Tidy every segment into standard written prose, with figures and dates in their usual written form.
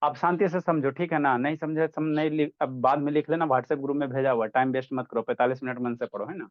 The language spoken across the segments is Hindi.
आप शांति से समझो, ठीक है ना? नहीं समझे नहीं अब बाद में लिख लेना, व्हाट्सएप ग्रुप में भेजा हुआ, टाइम वेस्ट मत करो, 45 मिनट मन से पढ़ो, है ना?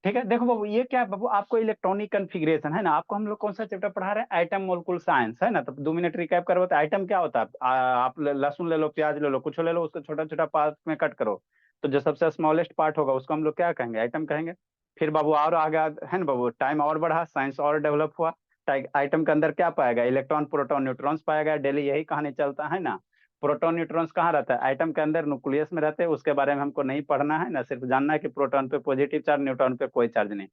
ठीक है, देखो बाबू ये क्या है बाबू, आपको इलेक्ट्रॉनिक कन्फिग्रेशन है ना, आपको हम लोग कौन सा चैप्टर पढ़ा रहे हैं? आइटम मोलिकुलर साइंस, है ना? तो 2 मिनट रिकैप करो तो आइटम क्या होता है? आप लहसुन ले लो, प्याज ले लो, कुछ ले लो, उसको छोटा छोटा पार्ट में कट करो, तो जो सबसे स्मॉलेस्ट पार्ट होगा उसको हम लोग क्या कहेंगे? आइटम कहेंगे। फिर बाबू और आगे है ना बाबू, टाइम और बढ़ा, साइंस और डेवलप हुआ। आइटम के अंदर क्या पाएगा? इलेक्ट्रॉन प्रोटॉन न्यूट्रॉन्स पाएगा, डेली यही कहानी चलता है ना। प्रोटॉन न्यूट्रॉन्स कहाँ रहता है? आइटम के अंदर, न्यूक्लियस में रहते हैं, उसके बारे में हमको नहीं पढ़ना है ना, सिर्फ जानना है कि प्रोटॉन पे पॉजिटिव चार्ज, न्यूट्रॉन पे कोई चार्ज नहीं।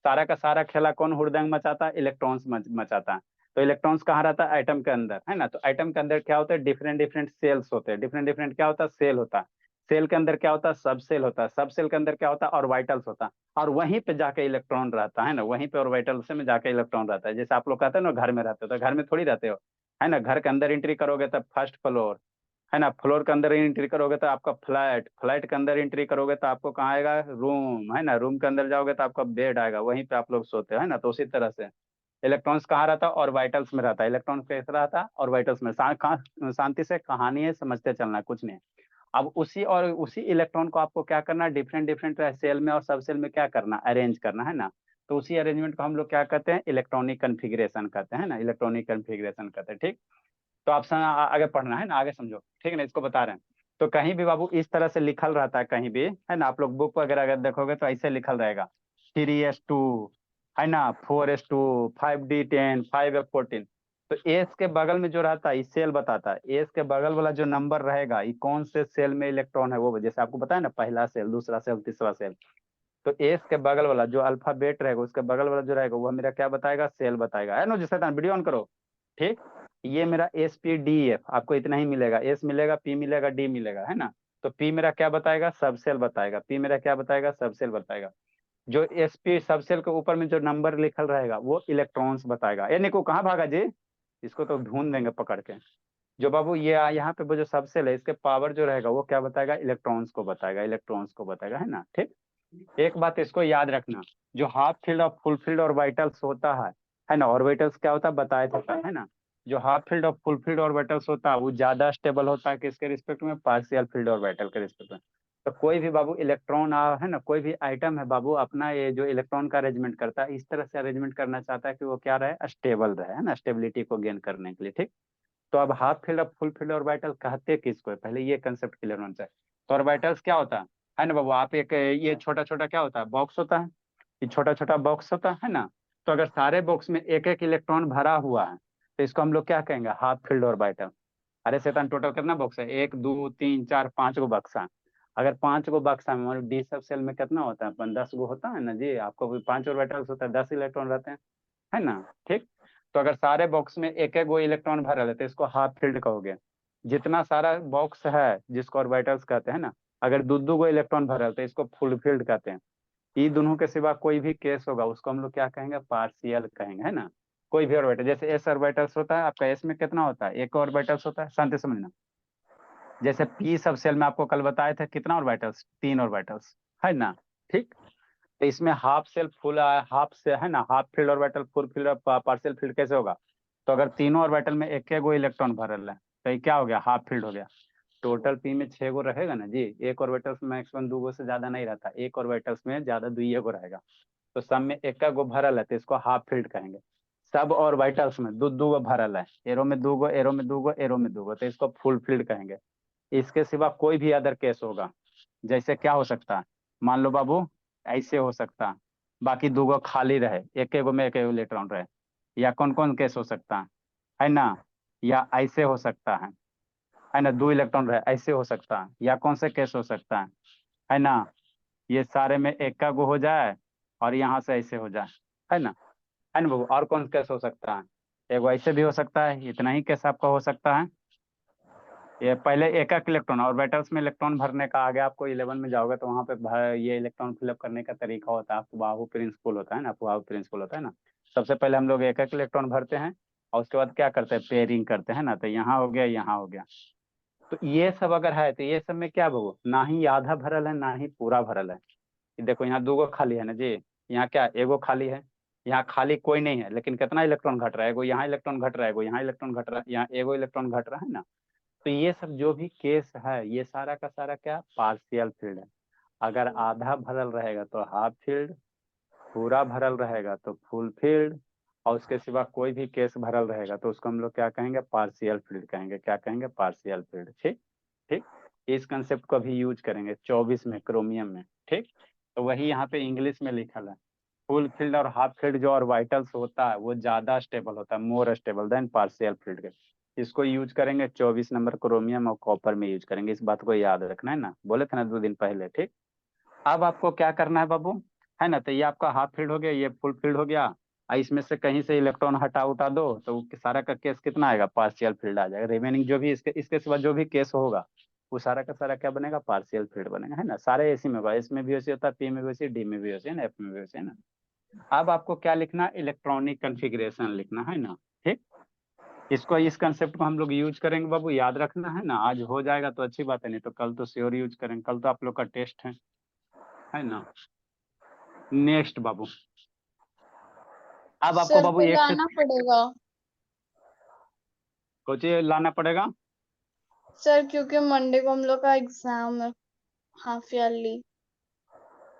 सारा का सारा खेला कौन हुड़दंग मचाता है? इलेक्ट्रॉन्स मचाता है। तो इलेक्ट्रॉन्स कहाँ रहता है? आइटम के अंदर, है ना? तो आइटम के अंदर क्या होता है? डिफरेंट डिफरेंट सेल्स होते हैं, डिफरेंट डिफरेंट क्या होता है? सेल होता है। सेल के अंदर क्या होता है? सब सेल होता है। सब सेल के अंदर क्या होता है? ऑर्बिटल्स होता है। और वहीं पे जाके इलेक्ट्रॉन रहता है ना, वहीं पे ऑर्बिटल्स में जाके इलेक्ट्रॉन रहता है। जैसे आप लोग कहते हैं ना घर में रहते हो, तो घर में थोड़ी रहते हो, है ना? घर के अंदर एंट्री करोगे तब फर्स्ट फ्लोर, है ना? फ्लोर के अंदर एंट्री करोगे तो आपका फ्लैट, फ्लैट के अंदर एंट्री करोगे तो आपको कहाँ आएगा? रूम, है ना? रूम के अंदर जाओगे तो आपका बेड आएगा, वहीं पे आप लोग सोते हो, है ना? तो उसी तरह से इलेक्ट्रॉन्स कहाँ रहता है? ऑर्बिटल्स में रहता है। इलेक्ट्रॉन कैसे रहता है? ऑर्बिटल्स में। शांति से कहानी है, समझते चलना है, कुछ नहीं। अब उसी इलेक्ट्रॉन को आपको क्या करना है? डिफरेंट डिफरेंट सेल में और सब सेल में क्या करना? अरेंज करना, है ना? तो उसी अरेंजमेंट को हम लोग क्या कहते हैं? इलेक्ट्रॉनिक कन्फिग्रेशन कहते हैं ना, इलेक्ट्रॉनिक कन्फिग्रेशन कहते हैं, ठीक। तो ऑप्शन आगे पढ़ना है ना, आगे समझो, ठीक है ना? इसको बता रहे हैं। तो कहीं भी बाबू इस तरह से लिखल रहता है, कहीं भी, है ना? आप लोग बुक वगैरह अगर देखोगे तो ऐसे लिखल रहेगा, 3s2, है ना, 4s2, 5d10, 5f14। तो एस के बगल में जो रहता है, इस सेल बताता है, एस के बगल वाला जो नंबर रहेगा, ये कौन से सेल में इलेक्ट्रॉन है, वो जैसे आपको बताया ना, पहला सेल, दूसरा सेल, तीसरा सेल। तो एस के बगल वाला जो अल्फाबेट रहेगा, उसके बगल वाला जो रहेगा, वो मेरा क्या बताएगा? सेल बताएगा, है ना? जैसे वीडियो ऑन करो, ठीक। ये मेरा SP DF, आपको इतना ही मिलेगा, एस मिलेगा, पी मिलेगा, डी मिलेगा, है ना? तो पी मेरा क्या बताएगा? सबसेल बताएगा। पी मेरा क्या बताएगा? सबसेल बताएगा। जो SP सबसेल के ऊपर में जो नंबर लिखल रहेगा, वो इलेक्ट्रॉन्स बताएगा। ये निको कहाँ भागा जी? इसको तो ढूंढ देंगे पकड़ के। जो बाबू ये यहाँ पे वो जो सबसेल है, इसके पावर जो रहेगा, वो क्या बताएगा? इलेक्ट्रॉन्स को बताएगा, इलेक्ट्रॉन्स को बताएगा, है ना? ठीक। एक बात इसको याद रखना, जो हाफ फील्ड और फुल फील्ड ऑर्बिटल्स होता है ना? ऑर्बिटल्स क्या होता है बताया था, है ना? जो हाफ फील्ड और फुल फील्ड ऑर्बिटल्स होता है, वो ज्यादा स्टेबल होता है किसके रिस्पेक्ट में? पार्शियल फील्ड ऑर्बिटल के रिस्पेक्ट में। तो कोई भी बाबू इलेक्ट्रॉन है ना, कोई भी आइटम है बाबू, अपना ये जो इलेक्ट्रॉन का अरेंजमेंट करता है, इस तरह से अरेंजमेंट करना चाहता है कि वो क्या रहे? स्टेबल रहे, है ना? स्टेबिलिटी को गेन करने के लिए, ठीक। तो अब हाफ फील्ड और फुल फील्ड ऑर्बिटल कहते किसको है? पहले ये कंसेप्ट क्लियर होना चाहिए। तो ऑर्बिटल्स क्या होता है ना बाबू? आप एक ये छोटा छोटा क्या होता है? बॉक्स होता है। ये छोटा छोटा बॉक्स होता है ना? तो अगर सारे बॉक्स में एक एक इलेक्ट्रॉन भरा हुआ है, तो इसको हम लोग क्या कहेंगे? Half filled orbital. अरे शैतान, टोटल कितना बॉक्स है? 1 2 3 4 5 गो बक्सा है। अगर 5 गो बक्सा में, डी सब सेल में कितना होता है? 10 गो होता है ना जी, आपको भी 5 ऑर्बिटल्स होता है, 10 इलेक्ट्रॉन रहते हैं, है ना? ठीक। तो अगर सारे बॉक्स में एक एक गो इलेक्ट्रॉन भरल है, तो इसको हाफ फील्ड कहोगे। जितना सारा बॉक्स है, जिसको ऑर्बिटल्स कहते हैं ना, अगर दो दो गो इलेक्ट्रॉन भरल, तो इसको फुल फील्ड कहते हैं। ये दोनों के सिवा कोई भी केस होगा, उसको हम लोग क्या कहेंगे? पार्शियल कहेंगे, है ना? कोई भी ऑर्बिटल, जैसे एस ऑर्बिटल्स होता है आपका, एस में कितना होता है? एक ऑर्बिटल्स होता है, शांति से समझना। जैसे पी सब सेल में आपको कल बताए थे, कितना ऑर्बिटल्स? 3 ऑर्बिटल्स, है ना? ठीक। तो इसमें हाफ सेल फुल, हाफ से, है ना, half filled orbital, full field और पार्शियल फील्ड कैसे होगा? तो अगर तीनों ऑर्बिटल में एक एक गो इलेक्ट्रॉन भरल है, तो ये क्या हो गया? हाफ फील्ड हो गया। टोटल पी में 6 गो रहेगा ना जी, एक ऑर्बिटल्स में मैक्सिमम 2 गो से ज्यादा नहीं रहता, एक ऑर्बिटल्स में ज्यादा 2 गो रहेगा। तो सब में एक गो भरल है, तो इसको हाफ फील्ड कहेंगे। सब ऑर्बिटल्स में दो दो गो भरल है, एरो में 2 गो, एरो में 2 गो, एरो में 2 गो, तो इसको फुल फील्ड कहेंगे। इसके सिवा कोई भी अदर केस होगा, जैसे क्या हो सकता है? मान लो बाबू, ऐसे हो सकता है, बाकी 2 गो खाली रहे, एक गो में एक इलेक्ट्रॉन रहे। या कौन कौन केस हो सकता है ना? या ऐसे हो सकता है ना, 2 इलेक्ट्रॉन रहे, ऐसे हो सकता है। या कौन से केस हो सकता है ना? ये सारे में एक का गो हो जाए, और यहाँ से ऐसे हो जाए, है ना बाबू? और कौन केस हो सकता है? एगो ऐसे भी हो सकता है, इतना ही केस आपका हो सकता है। ये पहले एक एक इलेक्ट्रॉन ऑर्बिटल्स में इलेक्ट्रॉन भरने का, आगे आपको 11 में जाओगे तो वहाँ पे ये इलेक्ट्रॉन फिलअप करने का तरीका होता है, बाहु प्रिंसिपल होता है ना, बाहु प्रिंसिपल होता है ना। सबसे पहले हम लोग एक एक इलेक्ट्रॉन भरते हैं, और उसके बाद क्या करते हैं? पेयरिंग करते हैं ना। तो यहाँ हो गया, यहाँ हो गया। तो ये सब अगर है, तो ये सब में क्या बाबू, ना ही आधा भरल है, ना ही पूरा भरल है। ये देखो, यहाँ 2 गो खाली है ना जी, यहाँ क्या? एगो खाली है। यहाँ खाली कोई नहीं है, लेकिन कितना इलेक्ट्रॉन घट रहा है? एगो यहाँ इलेक्ट्रॉन घट रहा है, एगो यहाँ इलेक्ट्रॉन घट रहा है, यहाँ एगो इलेक्ट्रॉन घट रहा है ना। तो ये सब जो भी केस है ये सारा का सारा क्या पार्शियल फील्ड है। अगर आधा भरल रहेगा तो हाफ फील्ड, पूरा भरल रहेगा तो फुल फील्ड, और उसके सिवा कोई भी केस भरल रहेगा तो उसको हम लोग क्या कहेंगे पार्शियल फील्ड कहेंगे। क्या कहेंगे पार्शियल फील्ड। ठीक। ठीक। इस कंसेप्ट को भी यूज करेंगे 24 में क्रोमियम में। ठीक। तो वही यहाँ पे इंग्लिश में लिखल है। फुल फील्ड और हाफ फील्ड जो ऑर्बिटल्स होता है वो ज्यादा स्टेबल होता है, more stable then partial field के। इसको यूज करेंगे 24 नंबर क्रोमियम और कॉपर में यूज करेंगे। इस बात को याद रखना है ना, बोले थे ना 2 दिन पहले। ठीक। अब आपको क्या करना है बाबू, है ना, तो ये आपका हाफ फील्ड हो गया, ये फुल फील्ड हो गया। इसमें से कहीं से इलेक्ट्रॉन हटा उठा दो तो सारा का केस कितना आएगा पार्शियल फील्ड आ जाएगा। रिमेनिंग जो भी इसके सिवा जो भी केस होगा वो सारा का सारा क्या बनेगा पार्शियल फील्ड बनेगा, है ना। सारे एसी में होगा, इसमें भी वैसे होता है, पी में भी वैसे, डी में भी वैसे, है ना, एफ में भी वैसे, है ना। अब आपको क्या लिखना, इलेक्ट्रॉनिक कन्फिग्रेशन लिखना है ना। ठीक। इसको इस कंसेप्ट को हम लोग यूज करेंगे बाबू, याद रखना है ना। आज हो जाएगा तो अच्छी बात है, नहीं तो कल तो श्योर यूज करेंगे, कल तो आप लोग का टेस्ट है ना। नेक्स्ट बाबू, अब आपको सर बाबू पे एक से लाना पड़ेगा कुछ लाना पड़ेगा। सर, क्योंकि मंडे को हम लोग का एग्जाम है, हाफ ईयरली।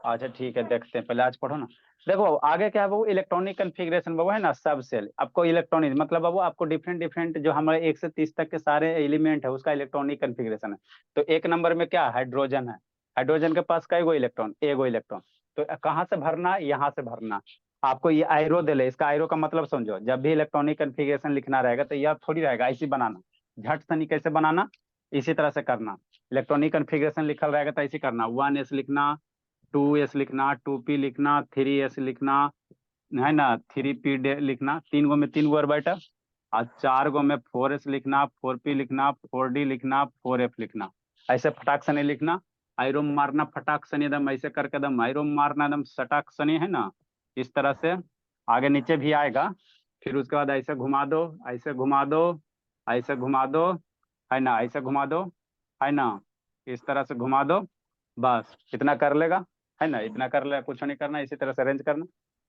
अच्छा ठीक है, देखते हैं, पहले आज पढ़ो ना। देखो बाबू आगे क्या है बाबू, इलेक्ट्रॉनिक कन्फिग्रेशन बाबू, है ना, सब सेल। आपको इलेक्ट्रॉनिक मतलब बाबू आपको डिफरेंट डिफरेंट जो हमारे 1 से 30 तक के सारे एलिमेंट है उसका इलेक्ट्रॉनिक कन्फिग्रेशन है। तो 1 नंबर में क्या हाइड्रोजन है। हाइड्रोजन के पास कई गो इलेक्ट्रॉन, एगो इलेक्ट्रॉन। तो कहाँ से भरना, यहाँ से भरना। आपको ये आयरो दे ले, इसका आयरो का मतलब समझो। जब भी इलेक्ट्रॉनिक कन्फिग्रेशन लिखना रहेगा तो यह थोड़ी रहेगा ऐसे बनाना, झट से नहीं, कैसे बनाना, इसी तरह से करना। इलेक्ट्रॉनिक कन्फिग्रेशन लिखल रहेगा तो ऐसे करना, 1s लिखना, 2s लिखना, 2p लिखना, 3s लिखना, है ना, 3p लिखना, 3 गो में 3 गो ऑर्बिटल, और 4 गो में 4s लिखना, 4p लिखना, 4d लिखना, 4f लिखना। ऐसे फटाक से नहीं लिखना, आयरो मारना फटाक से नहीं, एकदम ऐसे करके एकदम आयरो मारना एकदम सटाक से नहीं, है ना। इस तरह से आगे नीचे भी आएगा। फिर उसके बाद ऐसे घुमा दो, ऐसे घुमा दो, ऐसे घुमा दो, है ना, ऐसे घुमा दो, है ना, इस तरह से घुमा दो। बस इतना कर लेगा, है ना, इतना कर ले, कुछ नहीं करना, इसी तरह से अरेंज करना।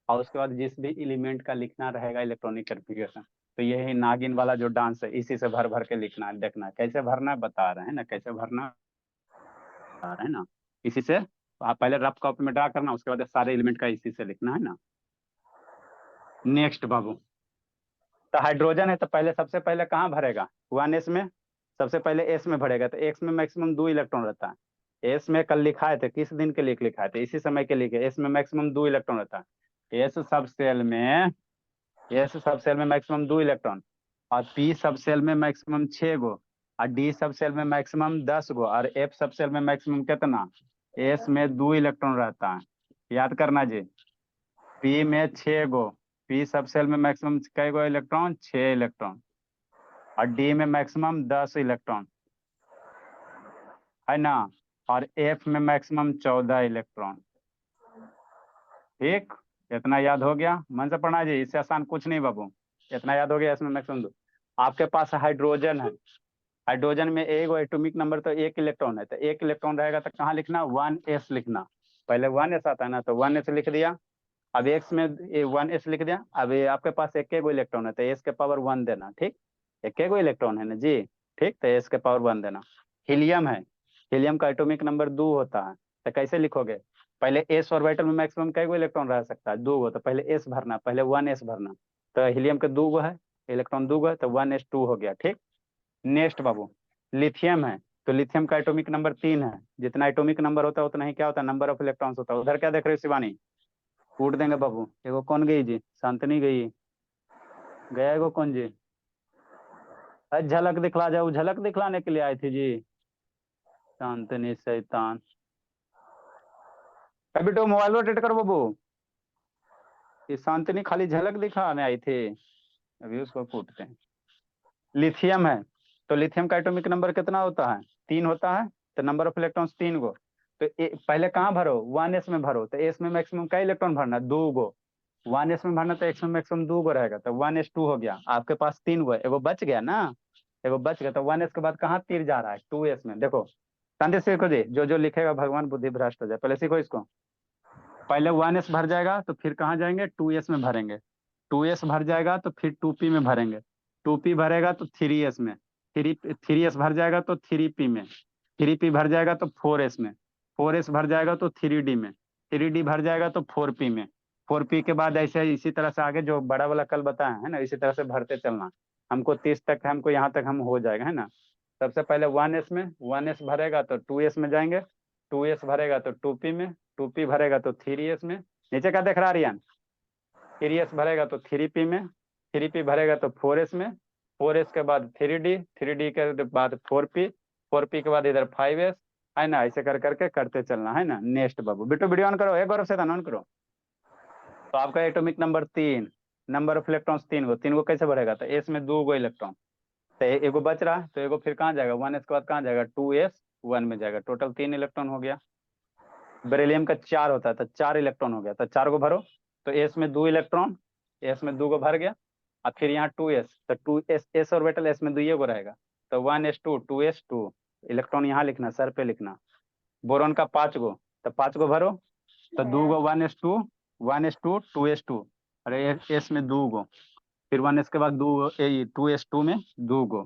और उसके बाद जिस भी एलिमेंट का लिखना रहेगा इलेक्ट्रॉनिक कन्फिग्रेशन, तो यही नागिन वाला जो डांस है इसी से भर भर के लिखना है। देखना है कैसे भरना है, बता रहे हैं ना, कैसे भरना है ना। इसी से आप पहले रफ कॉपी में ड्रा करना, उसके बाद सारे एलिमेंट का इसी से लिखना, है ना। नेक्स्ट बाबू, तो हाइड्रोजन है तो पहले सबसे पहले कहाँ भरेगा, 1s में। सबसे पहले एस में भरेगा, तो एक्स में मैक्सिमम 2 इलेक्ट्रॉन रहता है। एस में कल लिखाए थे, किस दिन के लिए लिखाए थे, इसी समय के लिए। एस में मैक्सिमम 2 इलेक्ट्रॉन रहता है। एस सब सेल में मैक्सिमम 2 इलेक्ट्रॉन, और पी सब सेल में मैक्सिमम 6 गो, और डी सब सेल में मैक्सिमम 10 गो, और एफ सब सेल में मैक्सिमम कितना, एस में 2 इलेक्ट्रॉन रहता है। याद करना जी, पी में 6 गो, पी सब सेल में मैक्सिमम कै गो इलेक्ट्रॉन, 6 इलेक्ट्रॉन, और डी में मैक्सिमम 10 इलेक्ट्रॉन, है ना, और एफ में मैक्सिमम 14 इलेक्ट्रॉन। ठीक। इतना याद हो गया, मन से पढ़ना जी, इससे आसान कुछ नहीं बाबू। इतना याद हो गया, इसमें मैक्सिमम दो। आपके पास हाइड्रोजन है, हाइड्रोजन में एक एटॉमिक नंबर तो 1 इलेक्ट्रॉन है, तो 1 इलेक्ट्रॉन रहेगा तो कहाँ लिखना, 1s लिखना। पहले 1s आता है ना, तो 1s लिख दिया। अब एक्स में 1s लिख दिया। अब ये आपके पास एक गो इलेक्ट्रॉन है तो एस के पावर 1 देना। ठीक। एक गो इलेक्ट्रॉन है ना जी। ठीक, तो एस के पावर 1 देना। हीलियम है, हीलियम का एटॉमिक नंबर 2 होता है, तो कैसे लिखोगे, पहले एस ऑर्बिटल में मैक्सिमम कै गो इलेक्ट्रॉन रह सकता है, 2 गो, तो पहले एस भरना, पहले 1s भरना। तो हीलियम के 2 गो है, इलेक्ट्रॉन 2 गो है, तो 1s2 हो गया। ठीक। नेक्स्ट बाबू, लिथियम है, तो लिथियम का एटॉमिक नंबर 3 है। जितना एटॉमिक नंबर होता है उतना ही क्या होता है, नंबर ऑफ इलेक्ट्रॉन्स होता है। उधर क्या देख रहे हो शिवानी, कूट देंगे बाबू। एगो कौन गई जी, शांतनी गई, गया एगो कौन जी, अरे झलक दिखला जाओ, झलक दिखलाने के लिए आई थी जी, शांतनी शैतान। अभी तो मोबाइल रोटेट करो बाबू, ये शांतनी खाली झलक दिखाने आई थी, अभी उसको कूटते हैं। लिथियम है, तो लिथियम का एटॉमिक नंबर कितना होता है, 3 होता है, तो नंबर ऑफ इलेक्ट्रॉन्स 3 गो। तो पहले कहाँ भरो, 1s में भरो, तो एस में मैक्सिमम का इलेक्ट्रॉन भरना, 2 गो। 1s में भरना तो एक्स में मैक्सिमम 2 गो रहेगा, तो 1s2 हो गया। आपके पास 3 गो है, एगो बच गया ना, एगो बच गया, तो 1s के बाद कहाँ तीर जा रहा है, 2s में। देखो शांति से सीखो जी, जो जो लिखेगा भगवान बुद्धि भ्रष्ट हो जाए, पहले सीखो इसको। पहले 1s भर जाएगा तो फिर कहाँ जाएंगे, 2s में भरेंगे। 2s भर जाएगा तो फिर 2p में भरेंगे। 2p भरेगा तो 3s में। थ्री एस भर जाएगा तो 3p में, 3p भर जाएगा तो 4s में, 4s भर जाएगा तो 3d में, 3d भर जाएगा तो 4p में, 4p के बाद ऐसे इसी तरह से आगे जो बड़ा वाला कल बताया है ना, इसी तरह से भरते चलना। हमको 30 तक, हमको यहाँ तक हम हो जाएगा है ना। सबसे पहले 1s में, 1s भरेगा तो 2s में जाएंगे, 2s भरेगा तो 2p में, 2p भरेगा तो 3s में। नीचे क्या देख रहा है रियान? 3s भरेगा तो 3p में, 3p भरेगा तो 4s में, 4s के बाद 3d, 3d के बाद 4p, 4p के बाद इधर 5s, है ना। ऐसे कर करके करते चलना है ना। Next Babu, Bittu video on करो, एक गौरव से ऑन करो। तो आपका atomic number 3, number of electrons 3 गो, 3 गो कैसे बढ़ेगा? तो एस में 2 गो इलेक्ट्रॉन, तो एगो बच रहा है, तो एगो फिर कहाँ जाएगा? 1s के बाद कहाँ जाएगा? 2s 1 में जाएगा। टोटल 3 इलेक्ट्रॉन हो गया। बेरिलियम का 4 होता है तो 4 इलेक्ट्रॉन हो गया, तो 4 को भरो। तो एस में 2 इलेक्ट्रॉन, एस में 2 गो भर गया। और फिर यहाँ 2s, तो 2s एस ऑर्बिटल एस में 2 गो रहेगा, तो 1s2 2s2 इलेक्ट्रॉन यहाँ लिखना, सर पे लिखना। बोरॉन का 5 गो, तो 5 गो भरो। तो 2 गो 1s2 1s2 2s2, अरे एस में 2 गो, फिर 1s के बाद 2s2 में 2 गो,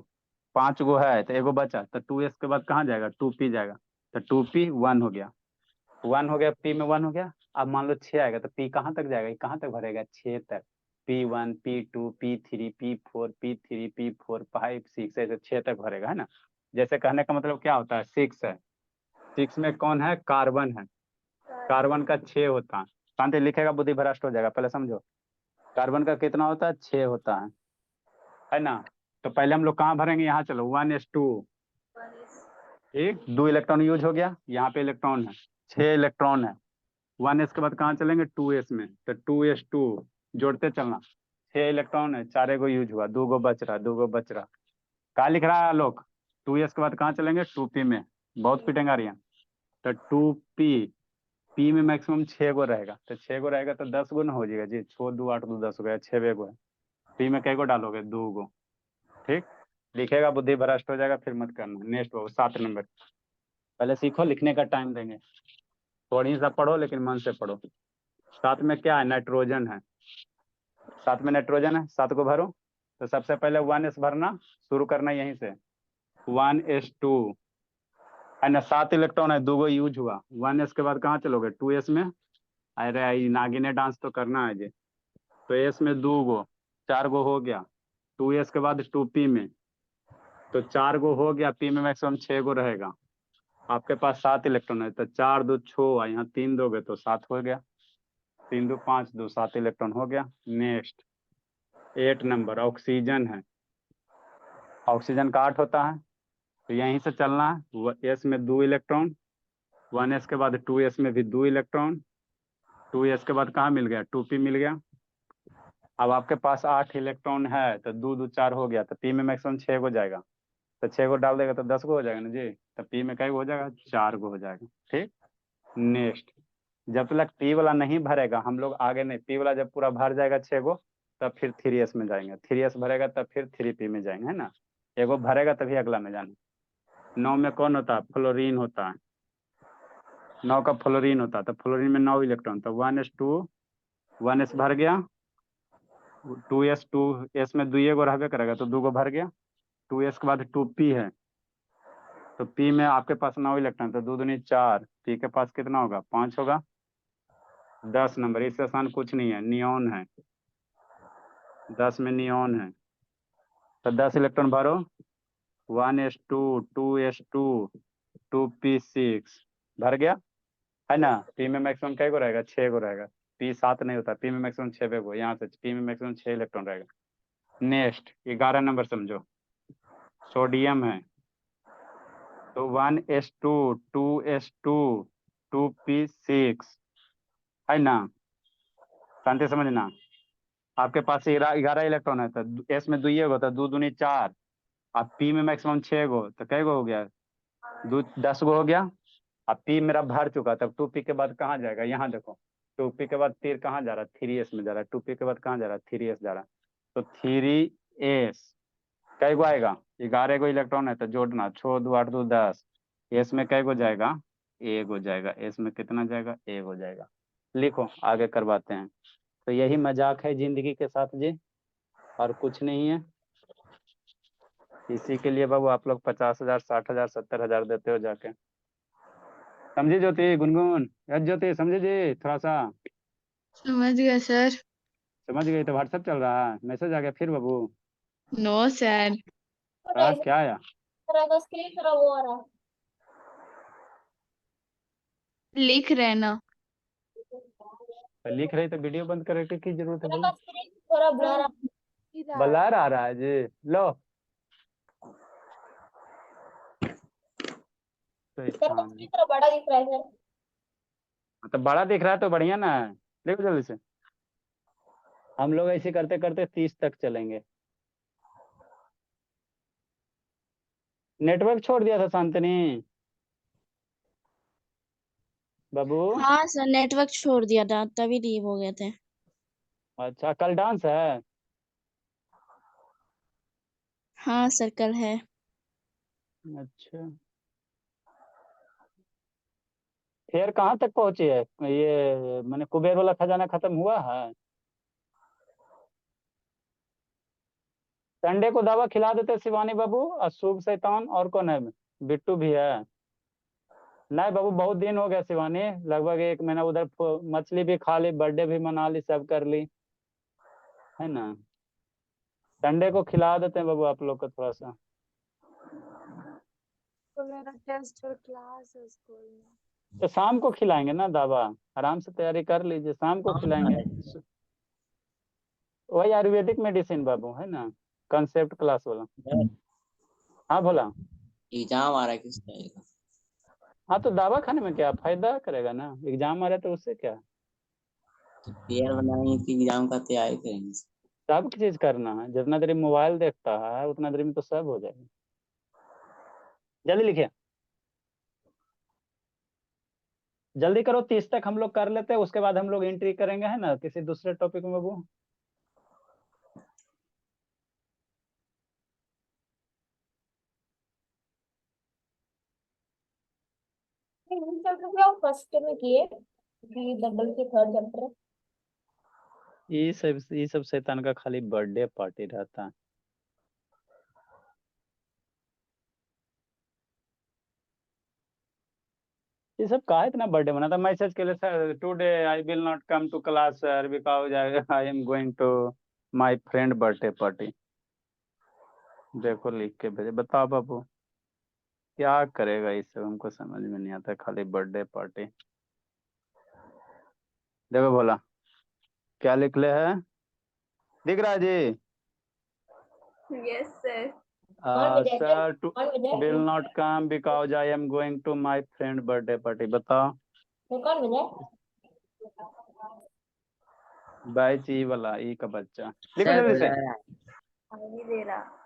5 गो है तो एगो बचा, तो 2s के बाद कहाँ जाएगा? 2p जाएगा, तो 2p 1 हो गया, 1 हो गया, p में 1 हो गया। अब मान लो 6 आएगा, तो p कहाँ तक जाएगा? कहाँ तक भरेगा? 6 तक। p1 p2 p3 p4 p3 p4 5 6 ऐसे 6 तक भरेगा, है ना। जैसे कहने का मतलब क्या होता है? 6 है, 6 में कौन है? कार्बन है, कार्बन का 6 होता है। शांति लिखेगा बुद्धि भ्रष्ट हो जाएगा, पहले समझो। कार्बन का कितना होता है? 6 होता है ना। तो पहले हम लोग कहाँ भरेंगे? यहाँ चलो 1s2, ठीक, 2 इलेक्ट्रॉन यूज हो गया, यहाँ पे इलेक्ट्रॉन है 6 इलेक्ट्रॉन है। 1s के बाद कहाँ चलेंगे? 2s में, तो 2s2 जोड़ते चलना, 6 इलेक्ट्रॉन है, 4 गो यूज हुआ, 2 गो बच रहा, 2 गो बच रहा। कहाँ लिख रहा है आलोक? 2s के बाद कहाँ चलेंगे? 2p में, बहुत पिटेंगे रही, तो 2p, p में मैक्सिमम 6 गो रहेगा, तो 6 गो रहेगा तो 10 गो ना हो जाएगा जी, 6 2 8 2 10 हो गया, 6 गो है। p में कै गो डालोगे? 2 गो, ठीक। लिखेगा बुद्धि भ्रष्ट हो जाएगा, फिर मत करना। नेक्स्ट बाबू 7 नंबर, पहले सीखो, लिखने का टाइम देंगे, थोड़ी सा पढ़ो लेकिन मन से पढ़ो। 7 में क्या है? नाइट्रोजन है, 7 में नाइट्रोजन है, 7 को भरो। तो सबसे पहले 1s भरना, शुरू करना यहीं से, 1s2, है ना। 7 इलेक्ट्रॉन है, 2 गो यूज हुआ, 1s के बाद कहाँ चलोगे? 2s में। अरे नागिने डांस तो करना है जी। तो एस में 2 गो, 4 गो हो गया, 2s के बाद 2p में, तो 4 गो हो गया, p में मैक्सिमम 6 गो रहेगा। आपके पास 7 इलेक्ट्रॉन है, तो 4 2 6, यहाँ 3 दोगे तो 7 हो गया, 3 2 5 2 7 इलेक्ट्रॉन हो गया। नेक्स्ट 8 नंबर, ऑक्सीजन है, ऑक्सीजन का 8 होता है, तो यहीं से चलना है। एस में 2 इलेक्ट्रॉन, 1s के बाद 2s में भी 2 इलेक्ट्रॉन, 2s के बाद कहाँ मिल गया? 2p मिल गया। अब आपके पास 8 इलेक्ट्रॉन है, तो 2 2 4 हो गया, तो p में मैक्सिमम 6 गो जाएगा, तो 6 गो डाल देगा तो 10 गो हो जाएगा ना जी, तो p में कई गो हो जाएगा? 4 गो हो जाएगा, ठीक। नेक्स्ट, जब तक p वाला नहीं भरेगा हम लोग आगे नहीं, p वाला जब पूरा भर जाएगा 6 गो, तब फिर 3s में जाएंगे, 3s भरेगा तब फिर 3p में जाएंगे, है ना। एगो भरेगा तभी अगला में जाना। 9 में कौन होता है? फ्लोरीन होता है, 9 का फ्लोरीन होता है, तो फ्लोरीन में 9 इलेक्ट्रॉन, तो 1s2, 1s भर गया, 2s 2s में 2 गो रहबे करेगा, तो 2 गो भर गया। 2s के बाद 2p है, तो p में आपके पास 9 इलेक्ट्रॉन, तो 2 दूनी 4, p के पास कितना होगा? 5 होगा। 10 नंबर, इससे आसान कुछ नहीं है, नियॉन है, 10 में नियॉन है, तो 10 इलेक्ट्रॉन भरो। 1s2 2s2 2p6 भर गया, है ना। p में मैक्सिमम कै गो रहेगा? 6 गो रहेगा, p 7 नहीं होता, p में मैक्सिमम 6 गो, यहाँ से p में मैक्सिमम 6 इलेक्ट्रॉन रहेगा। नेक्स्ट 11 नंबर समझो, सोडियम है, तो 1s2 2s2 2p6, है ना। शांति समझना, आपके पास 11 इलेक्ट्रॉन है, तो एस में 2 गो, तो 2 दूनी 4, अब पी में मैक्सिमम 6 गो, तो कै गो हो गया? 10 गो हो गया। अब पी मेरा भर चुका, तब 2p के बाद कहाँ जाएगा? यहाँ देखो, 2p के बाद तीर कहाँ जा रहा है? 3s में जा रहा है, 2p के बाद कहाँ जा रहा है? 3s जा रहा है, तो 3s कै गो आएगा? 11 गो इलेक्ट्रॉन है, तो जोड़ना, 6 2 8 2 10, एस में कै गो जाएगा? एक हो जाएगा, एस में कितना जाएगा? एक हो जाएगा। लिखो, आगे करवाते हैं। तो यही मजाक है जिंदगी के साथ जी, और कुछ नहीं है। इसी के लिए बाबू आप लोग 50,000 60,000 70,000 देते हो जाके। समझे ज्योति? गुनगुन, यस ज्योति, समझे जी? थोड़ा सा समझ गया सर। समझ गई तो व्हाट्सएप चल रहा है, मैसेज आ गया फिर बाबू? No sir. क्या आया? स्क्रीन खराब हो रहा है। लिख रहे ना। तो लिख रही तो वीडियो बंद करने की जरूरत है बाबू? स्क्रीन थोड़ा ब्लर ब्लर आ रहा है जी। लो तो स्क्रीन थोड़ा बड़ा दिख रहा है सर। तो बड़ा दिख रहा है तो बढ़िया ना है। देखो जल्दी से, हम लोग ऐसे करते करते 30 तक चलेंगे। नेटवर्क छोड़ दिया था शांतनी बाबू? हाँ सर, नेटवर्क छोड़ दिया था तभी लीव हो गए थे। अच्छा, कल डांस है? हाँ सर, कल है। अच्छा, फिर कहाँ तक पहुंची है ये? मैंने कुबेर वाला खजाना खत्म हुआ है? संडे को दवा खिला देते शिवानी बाबू, अशुभ शैतान और कौन है? बिट्टू भी है? नहीं बाबू, बहुत दिन हो गया शिवानी, लगभग 1 महीना। उधर मछली भी खा ली, बर्थडे भी मना ली, सब कर ली, है ना? संडे को खिला देते हैं बाबू आप लोग को थोड़ा सा। तो मेरा टेस्ट और क्लास है स्कूल में। तो शाम को खिलाएंगे ना दवा, आराम से तैयारी कर लीजिए, शाम को खिलाएंगे। वही आयुर्वेदिक मेडिसिन बाबू, है ना? कंसेप्ट क्लास वाला। हाँ भोला। एग्जाम आ रहा है किस टाइम का? हाँ तो दवा खाने में क्या फायदा करेगा ना, एग्जाम आ रहा है तो उससे क्या। तो पेयर बनाएंगे कि एग्जाम का तैयारी करेंगे? सब चीज करना है, जितना देर मोबाइल देखता है उतना देर में तो सब हो जाएगा। जल्दी लिखिए, जल्दी करो, 30 तक हम लोग कर लेते हैं, उसके बाद हम लोग एंट्री करेंगे, है ना, किसी दूसरे टॉपिक में बाबू। फर्स्ट में किए डबल के थर्ड चैप्टर। ये सब शैतान का खाली बर्थडे पार्टी रहता है। ये सब का इतना बर्थडे मनाता? मैसेज के लिए, sir today I will not come to class sir because I am going to my friend birthday party. देखो लिख के भेजे, बताओ बाबू क्या करेगा, इस सब हमको समझ में नहीं आता, खाली बर्थडे पार्टी। देखो बोला क्या लिख ले है, दिख रहा है जी? Yes sir. Sir too will not come because I am going to my friend birthday party. बताओ कौन भेजा? बैच ई वाला, ई का बच्चा, लिखो जल्दी से। नहीं दे रहा।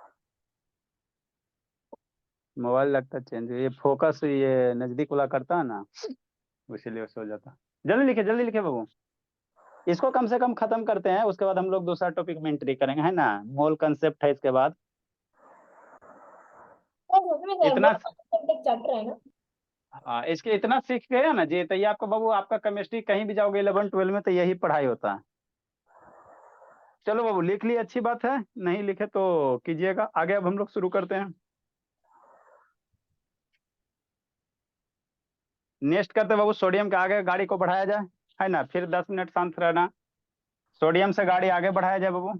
मोबाइल लगता चेंज, ये फोकस ये नजदीक वाला करता है ना, इसीलिए उससे हो जाता। जल्दी लिखे बाबू, इसको कम से कम खत्म करते हैं, उसके बाद हम लोग दूसरा टॉपिक में एंट्री करेंगे, है ना? मोल कंसेप्ट है इसके बाद। इतना चैप्टर है ना। इसके इतना सीख गया ना जी, तो ये आपका बाबू, आपका केमिस्ट्री कहीं भी जाओगे 11 12 में तो यही पढ़ाई होता है। चलो बाबू लिख लिए, अच्छी बात है, नहीं लिखे तो कीजिएगा आगे। अब हम लोग शुरू करते हैं, नेक्स्ट करते हैं बाबू, सोडियम के आगे गाड़ी को बढ़ाया जाए, है ना? फिर 10 मिनट शांत रहना, सोडियम से गाड़ी आगे बढ़ाया जाए बाबू।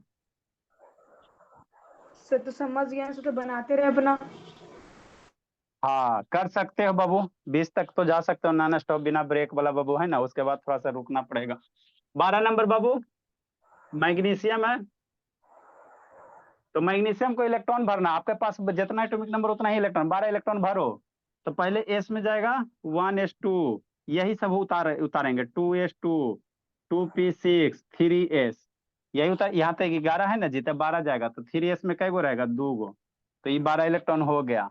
सर तो समझ गया, तो बनाते रहे अपना। हाँ कर सकते हो बाबू, 20 तक तो जा सकते हो नॉन स्टॉप बिना ब्रेक वाला बाबू, है ना? उसके बाद थोड़ा सा रुकना पड़ेगा। 12 नंबर बाबू मैग्नीशियम है, तो मैग्नीशियम को इलेक्ट्रॉन भरना, आपके पास जितना एटॉमिक नंबर उतना ही इलेक्ट्रॉन, 12 इलेक्ट्रॉन भरो। तो पहले एस में जाएगा 1s2, यही सब उतारेंगे 2s2 2p6 3s, यही उतार, यहाँ तक 11 है ना जी, तो 12 जाएगा, तो 3s में कै गो रहेगा? 2 गो, तो ये 12 इलेक्ट्रॉन हो गया।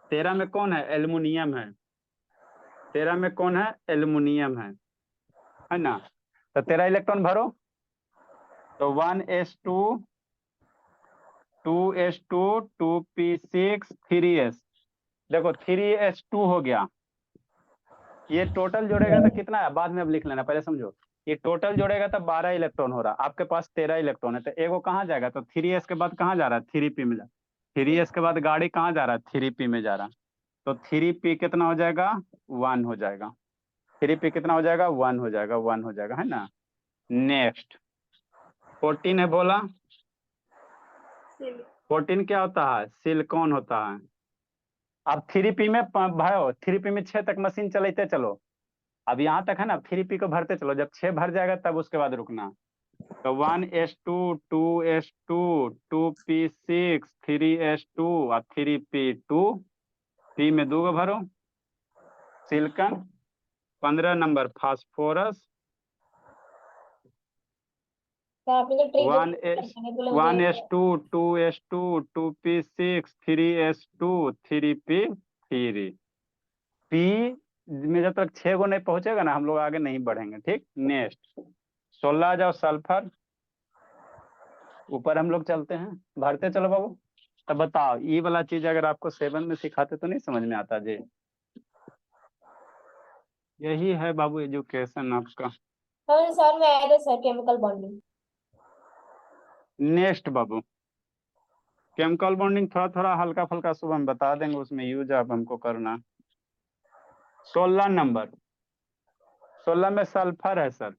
13 में कौन है? एल्युमिनियम है। 13 में कौन है? एल्युमिनियम है ना? तो 13 इलेक्ट्रॉन भरो, तो 1s2 2s2 2p6 3s, देखो 3s2 हो गया। ये टोटल जोड़ेगा तो कितना है बाद में अब लिख लेना, पहले समझो। ये टोटल जोड़ेगा तो 12 इलेक्ट्रॉन हो रहा, आपके पास 13 इलेक्ट्रॉन है, तो एगो कहाँ जाएगा? तो 3s के बाद कहाँ जा रहा है? 3p में जा। 3s के बाद गाड़ी कहाँ जा रहा है, 3p में जा रहा, तो 3p कितना हो जाएगा, 1 हो जाएगा। 3p कितना हो जाएगा, 1 हो जाएगा, 1 हो जाएगा, है ना। नेक्स्ट 14 है, बोला 14 क्या होता है, सिलिकॉन होता है। अब 3p में भाई 3p में 6 तक मशीन चलते चलो, अब यहाँ तक है ना, 3p को भरते चलो, जब 6 भर जाएगा तब उसके बाद रुकना। तो 1s2 2s2 2p6 3s2 और 3p2, p में 2 भरो, silicon. 15 number phosphorus, 1s2 2s2 2p6 3s2 3p3। p में जब तक 6 को नहीं पहुंचेगा ना, हम लोग आगे नहीं बढ़ेंगे, ठीक। नेक्स्ट 16 आ जाओ, सल्फर। ऊपर हम लोग चलते हैं, भरते चलो बाबू। तब बताओ, ये वाला चीज अगर आपको 7 में सिखाते तो नहीं समझ में आता जी। यही है बाबू एजुकेशन आपका। सर में आया था सर केमिकल बॉन्डिंग। नेक्स्ट बाबू, केमिकल बॉन्डिंग थोड़ा थोड़ा हल्का फुल्का सुबह हम बता देंगे, उसमें यूज आप हमको करना। 16 नंबर, 16 में सल्फर है सर,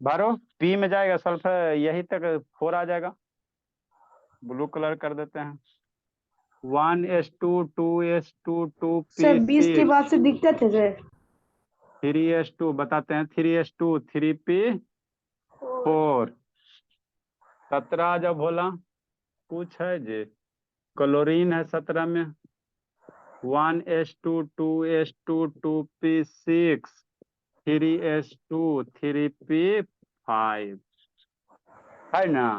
भरो। पी में जाएगा सल्फर, यही तक 4 आ जाएगा, ब्लू कलर कर देते हैं। 1s2 2s2 सर 20 के 2p6 बाद से दिक्कत है सर। 3s2 बताते हैं, 3s2 3p4। 17 जब बोला कुछ है जी, क्लोरीन है 17 में। 1s2 2s2 2p6 3s2 3p5, है ना,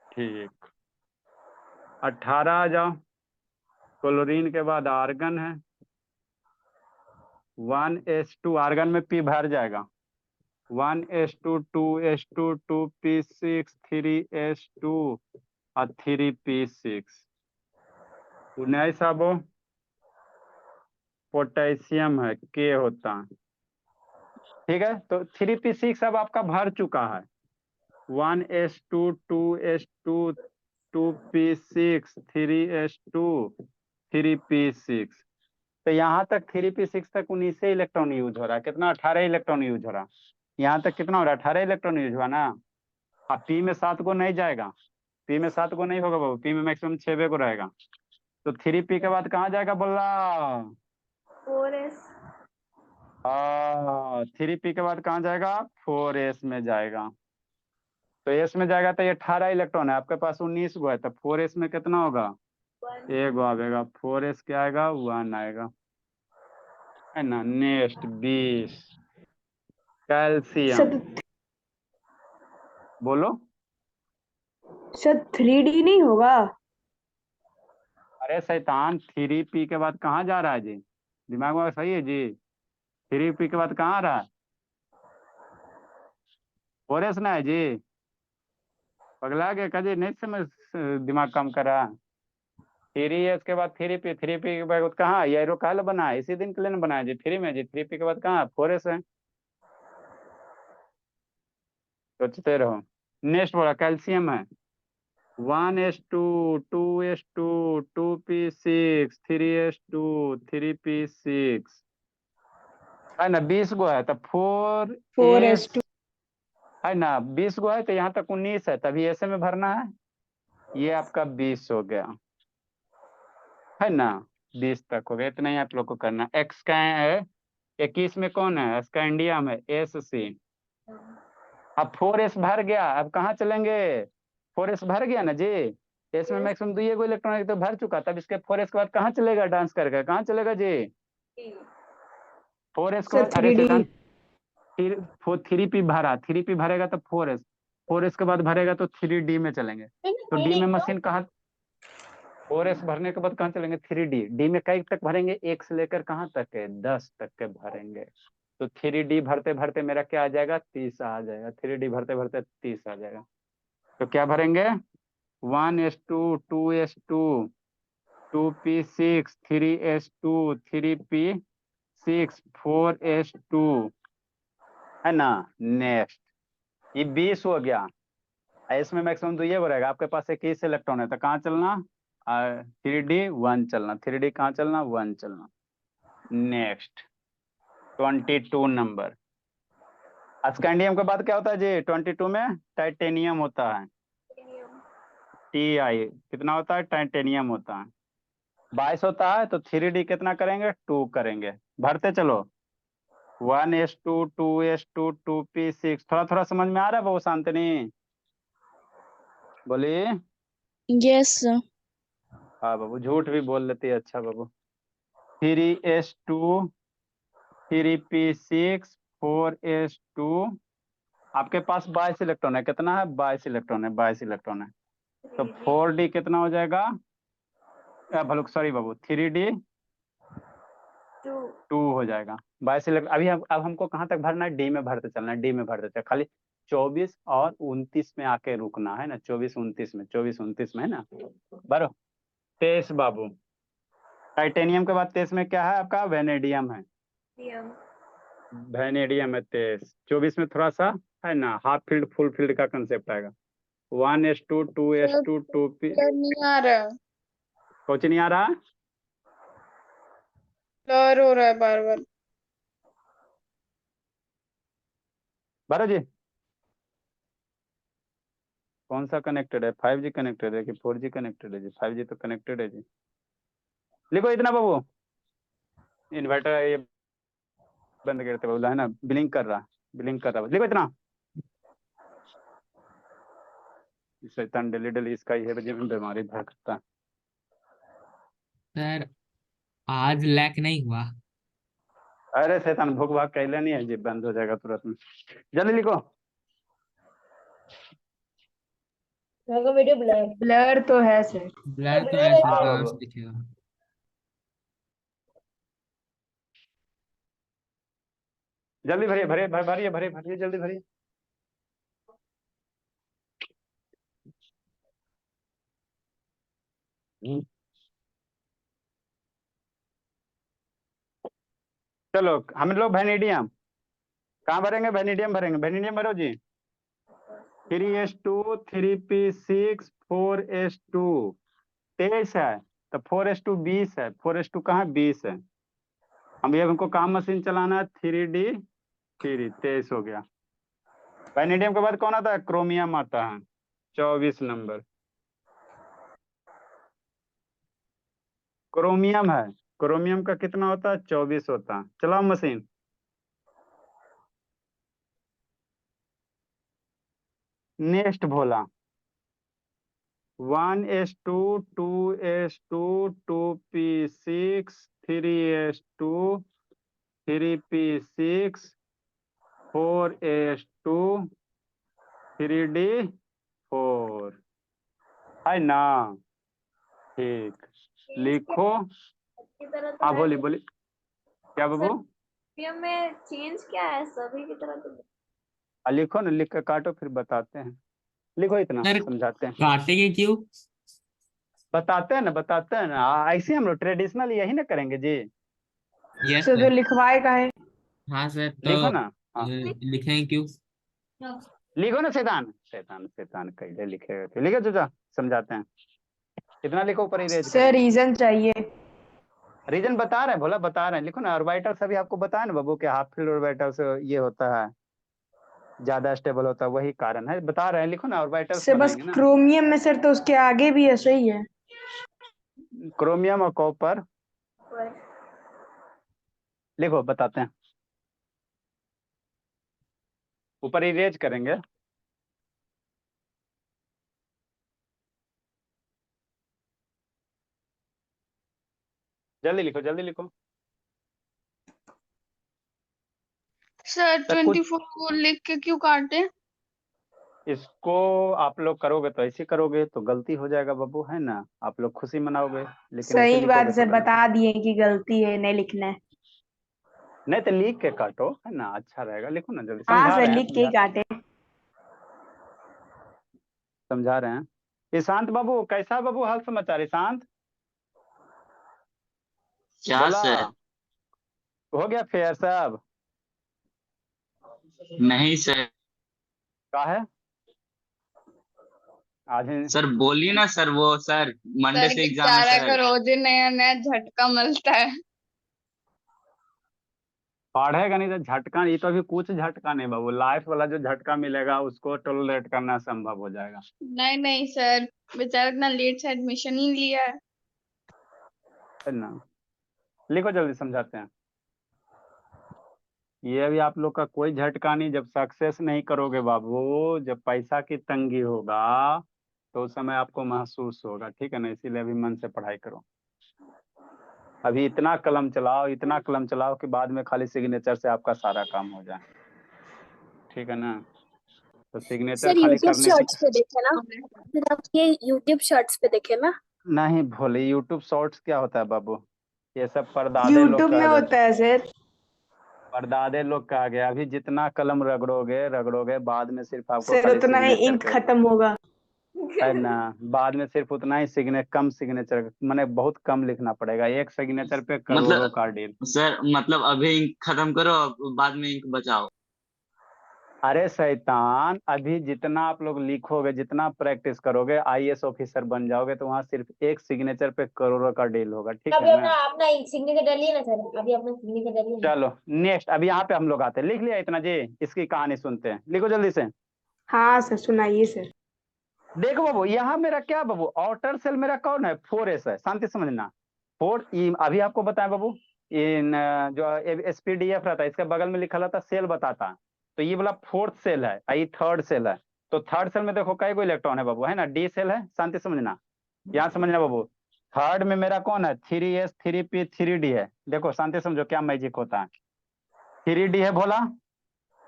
ठीक। 18 आ जाओ, क्लोरीन के बाद आर्गन है। 1s2, आर्गन में p भर जाएगा। 1s2 2s2 2p6 3s2 और 3p6। 19 आबो, पोटेशियम है, के होता है, ठीक है। तो 3p6 अब आपका भर चुका है। 1s2 2s2 2p6 3s2 3p6। तो यहाँ तक 3p6 तक 19 इलेक्ट्रॉन यूज हो रहा है, कितना, 18 इलेक्ट्रॉन यूज हो रहा है। यहाँ तक कितना हो रहा है, 18 इलेक्ट्रॉन यूज हुआ ना। अब पी में 7 को नहीं जाएगा, पी में 7 को नहीं होगा बाबू, पी में मैक्सिमम 6 को रहेगा। तो 3p के बाद कहाँ जाएगा बोला, 4s। 3p के बाद कहाँ जाएगा, 4s में जाएगा। तो s में जाएगा तो ये 18 इलेक्ट्रॉन है, आपके पास 19 गो है, तो 4s में कितना होगा, 1 गो आएगा। 4s क्या आएगा, 1 आएगा, है ना। नेक्स्ट 20, कैल्शियम, सर बोलो। सर 3D नहीं होगा। अरे शैतान, 3p के बाद कहाँ जा रहा है जी, दिमाग में सही है जी। 3p के बाद कहाँ आ रहा है, 4s ना है जी, पगला गया का जी, नहीं समझ, दिमाग कम करा। 3s के बाद 3p के बाद कहाँ, ये एरो काल बना है, इसी दिन के लिए बनाया जी, 3 में जी। 3p के बाद कहाँ, 4s है, सोचते रहो। नेक्स्ट बोला कैल्शियम है। 1s2 2s2 2p6 3s2 3p6, है ना। 20 गो है तो 4s 4s2 है ना, 20 गो है तो यहाँ तक 19 है, तभी ऐसे में भरना है। ये आपका 20 हो गया, है ना, 20 तक हो गया। इतना ही आप लोग को करना। एक्स का 21 में कौन है, स्कैंडियम है, SC। अब 4s भर गया, अब कहाँ चलेंगे, 4s भर गया ना जी, इसमें मैक्सिमम 2 गो इलेक्ट्रॉन तो भर चुका, तब इसके 4s के बाद कहाँ चलेगा, डांस करके कहाँ चलेगा जी, 4s के सर बाद। अरे 3D। शैतान, फिर 3p भरा, 3p भरेगा तो 4s, 4s के बाद भरेगा तो 3d में चलेंगे। तो डी में मशीन कहाँ, 4s भरने के बाद कहाँ चलेंगे, 3d। डी में कई तक भरेंगे, 1 से लेकर कहाँ तक है, 10 तक के भरेंगे। तो 3d भरते भरते मेरा क्या आ जाएगा, 30 आ जाएगा। 3d भरते भरते 30 आ जाएगा। तो क्या भरेंगे, 1s2 2s2 2p6 3s2 3p6 4s2, है ना। नेक्स्ट ये 20 हो गया। इसमें मैक्सिमम तो ये रहेगा, आपके पास 21 इलेक्ट्रॉन है तो कहाँ चलना, 3d 1 चलना, 3d कहाँ चलना, 1 चलना। Next 22 number. स्कैंडियम के बाद क्या होता है जी, 22 में टाइटेनियम होता है, Ti कितना होता है, टाइटेनियम होता है। 22 होता है तो 3d कितना करेंगे, 2 करेंगे। भरते चलो, 1s2 2s2 2p6। थोड़ा थोड़ा समझ में आ रहा है बाबू शांतनी, बोलिए। Yes sir. हाँ बाबू, झूठ भी बोल लेती है, अच्छा बाबू। 3s2 3p6 4s2। आपके पास 22 इलेक्ट्रॉन है, कितना है, 22 इलेक्ट्रॉन है, 22 इलेक्ट्रॉन है। तो 4d कितना हो जाएगा, भलो सॉरी बाबू, 3d 2 हो जाएगा। 22 इलेक्ट्रॉन। अभी अब हमको कहाँ तक भरना है, डी में भरते चलना है, डी में भरते चलना, खाली 24 और 29 में आके रुकना है ना, 24 29 में, 24 29 में है ना। भरो 23 बाबू। टाइटेनियम के बाद 23 में क्या है आपका, वेनेडियम है, वेनेडियम है 23। 24 में थोड़ा सा है ना, हाफ फील्ड फुल फील्ड का कंसेप्ट आएगा। 1s2 2s2 2p। ब्लर नहीं आ रहा है, कुछ नहीं आ रहा, ब्लर हो रहा है बार बार। भरो जी। कौन सा कनेक्टेड है, 5G कनेक्टेड है कि 4G कनेक्टेड है जी, 5G तो कनेक्टेड है जी। लिखो इतना बाबू, इन्वर्टर ये बंद करते बोला है ना, ब्लिंक कर रहा, ब्लिंक कर रहा, लिखो इतना। शैतान डेली डेली इसका ही है बीमारी भर करता है। सर आज लैक नहीं हुआ। अरे शैतान भूख भाग कैले नहीं है जी, बंद हो जाएगा तुरंत में। जल्दी लिखो। वीडियो ब्लर ब्लर तो है सर। ब्लर तो ऐसे हाँ कहाँ बाबू, से दिखेगा। जल्दी भरिए भरिए भरिए भरिए भरिए, जल्दी भरिए। चलो हम लोग वेनेडियम कहाँ भरेंगे, वेनेडियम भरेंगे, वेनेडियम भरो जी। 3s2 3p6 4s2 23 है, तो 4s2 20 है, 4s2 कहाँ 20 है। हम ये हमको कहाँ मशीन चलाना है, 3d 3 23 हो गया। वेनेडियम के बाद कौन आता है, क्रोमियम आता है, 24 नंबर। क्रोमियम है, क्रोमियम का कितना होता है, 24 होता है। चलाओ मशीन। नेक्स्ट भोला, 1s2 2s2 2p6 3s2 3p6 4s2 3d 4 है ना। ठीक, लिखो। हाँ बोली बोली, क्या बाबू, में चेंज क्या है, सभी की तरह तो लिखो ना, लिख के काटो फिर बताते हैं। लिखो इतना, सर समझाते हैं, काटेंगे क्यों। बताते हैं ना, बताते हैं ना, ऐसे हम लोग ट्रेडिशनल यही ना करेंगे जी। यस सर तो सर। लिखवाए का है। हाँ सर तो लिखो ना, हाँ लिखें क्यों। लिखो ना, शैतान शैतान शैतान कैसे लिखे थे, लिखो चाचा, समझाते हैं। कितना लिखो, ऊपर इरेज सर करो। रीजन चाहिए। रीजन बता रहे हैं, भोला बता रहे हैं, लिखो ना। ऑर्बिटल सभी आपको बताया ना बाबू, के हाफ फील्ड ऑर्बिटल से ये होता है, ज्यादा स्टेबल होता है, वही कारण है, बता रहे हैं, लिखो ना, ऑर्बिटल्स सर बस बनाएंगे ना। क्रोमियम में सर तो उसके आगे भी है, सही है। क्रोमियम और कॉपर लिखो, बताते हैं, ऊपर इरेज करेंगे। जल्दी लिखो, जल्दी लिखो। सर सर कुछ 24 को लिख के क्यों काटे। इसको आप लोग करोगे तो ऐसे करोगे तो गलती हो जाएगा बाबू, है ना, आप लोग खुशी मनाओगे, लेकिन ऐसे सही बात लिखोगे तो सर, गलती। बता दिए कि गलती है, नहीं लिखना है। नहीं तो लिख के काटो, है ना, अच्छा रहेगा, लिखो ना जल्दी, हाँ समझा सर, रहे हैं, लिख के ही काटे। समझा रहे हैं। ईशांत बाबू कैसा है बाबू, हाल समाचार ईशांत, क्या बोला सर। हो गया फेयर सब नहीं सर। का है, आज ही सर बोलिए ना सर, वो सर मंडे सर से की एग्जाम है चारा सर। का रोज ही नया नया झटका मिलता है। पढ़ेगा नहीं तो झटका, ये तो अभी कुछ झटका नहीं बाबू, लाइफ वाला जो झटका मिलेगा उसको टॉलरेट करना संभव हो जाएगा। नहीं नहीं सर, बेचारा इतना लेट से एडमिशन ही लिया है। है ना, लिखो जल्दी समझाते हैं। ये अभी आप लोग का कोई झटका नहीं, जब सक्सेस नहीं करोगे बाबू, जब पैसा की तंगी होगा तो उस समय आपको महसूस होगा, ठीक है ना, इसीलिए अभी मन से पढ़ाई करो। अभी इतना कलम चलाओ, इतना कलम चलाओ कि बाद में खाली सिग्नेचर से आपका सारा काम हो जाए, ठीक है ना। तो सिग्नेचर सर खाली यूट्यूब करने शॉर्ट्स की पे देखे ना, फिर आप ये यूट्यूब शॉर्ट्स पे देखे ना। नहीं भोले, यूट्यूब शॉर्ट्स क्या होता है बाबू, ये सब परदादे लोग यूट्यूब में का होता है सर। परदादे लोग का आ गया। अभी जितना कलम रगड़ोगे रगड़ोगे, बाद में सिर्फ आपको सर खाली उतना ही सिग्नेचर इंक पे, खत्म होगा। है ना, बाद में सिर्फ उतना ही कम सिग्नेचर, माने बहुत कम लिखना पड़ेगा, एक सिग्नेचर पे करोड़ों मतलब का डील। सर, मतलब अभी इंक खत्म करो, बाद में इंक बचाओ। अरे शैतान, अभी जितना आप लोग लिखोगे, जितना प्रैक्टिस करोगे, आईएएस ऑफिसर बन जाओगे, तो वहां सिर्फ एक सिग्नेचर पे करोड़ों का डील होगा, ठीक अभी है अपना ना। अपना सिग्नेचर डालिए ना सर, अभी अपना सिग्नेचर डालिए ना। चलो नेक्स्ट, अभी यहाँ पे हम लोग आते हैं। लिख लिया इतना जी, इसकी कहानी सुनते हैं, लिखो जल्दी से। हाँ सर, सुनाइए सर। देखो बाबू, यहाँ मेरा क्या बाबू, आउटर सेल मेरा कौन है, 4s है, शांति से समझना। 4 अभी आपको बताया बाबू, इन जो एसपीडीएफ रहता है, इसके बगल में लिखा रहता सेल बताता, तो ये वाला 4th सेल है, ये 3rd सेल है। तो 3rd सेल में देखो कई गो इलेक्ट्रॉन है बाबू, है ना, डी सेल है, शांति से समझना, यहाँ समझना बाबू। 3rd में मेरा कौन है, 3s 3p 3d है। देखो शांति समझो क्या मैजिक होता है। 3d है भोला,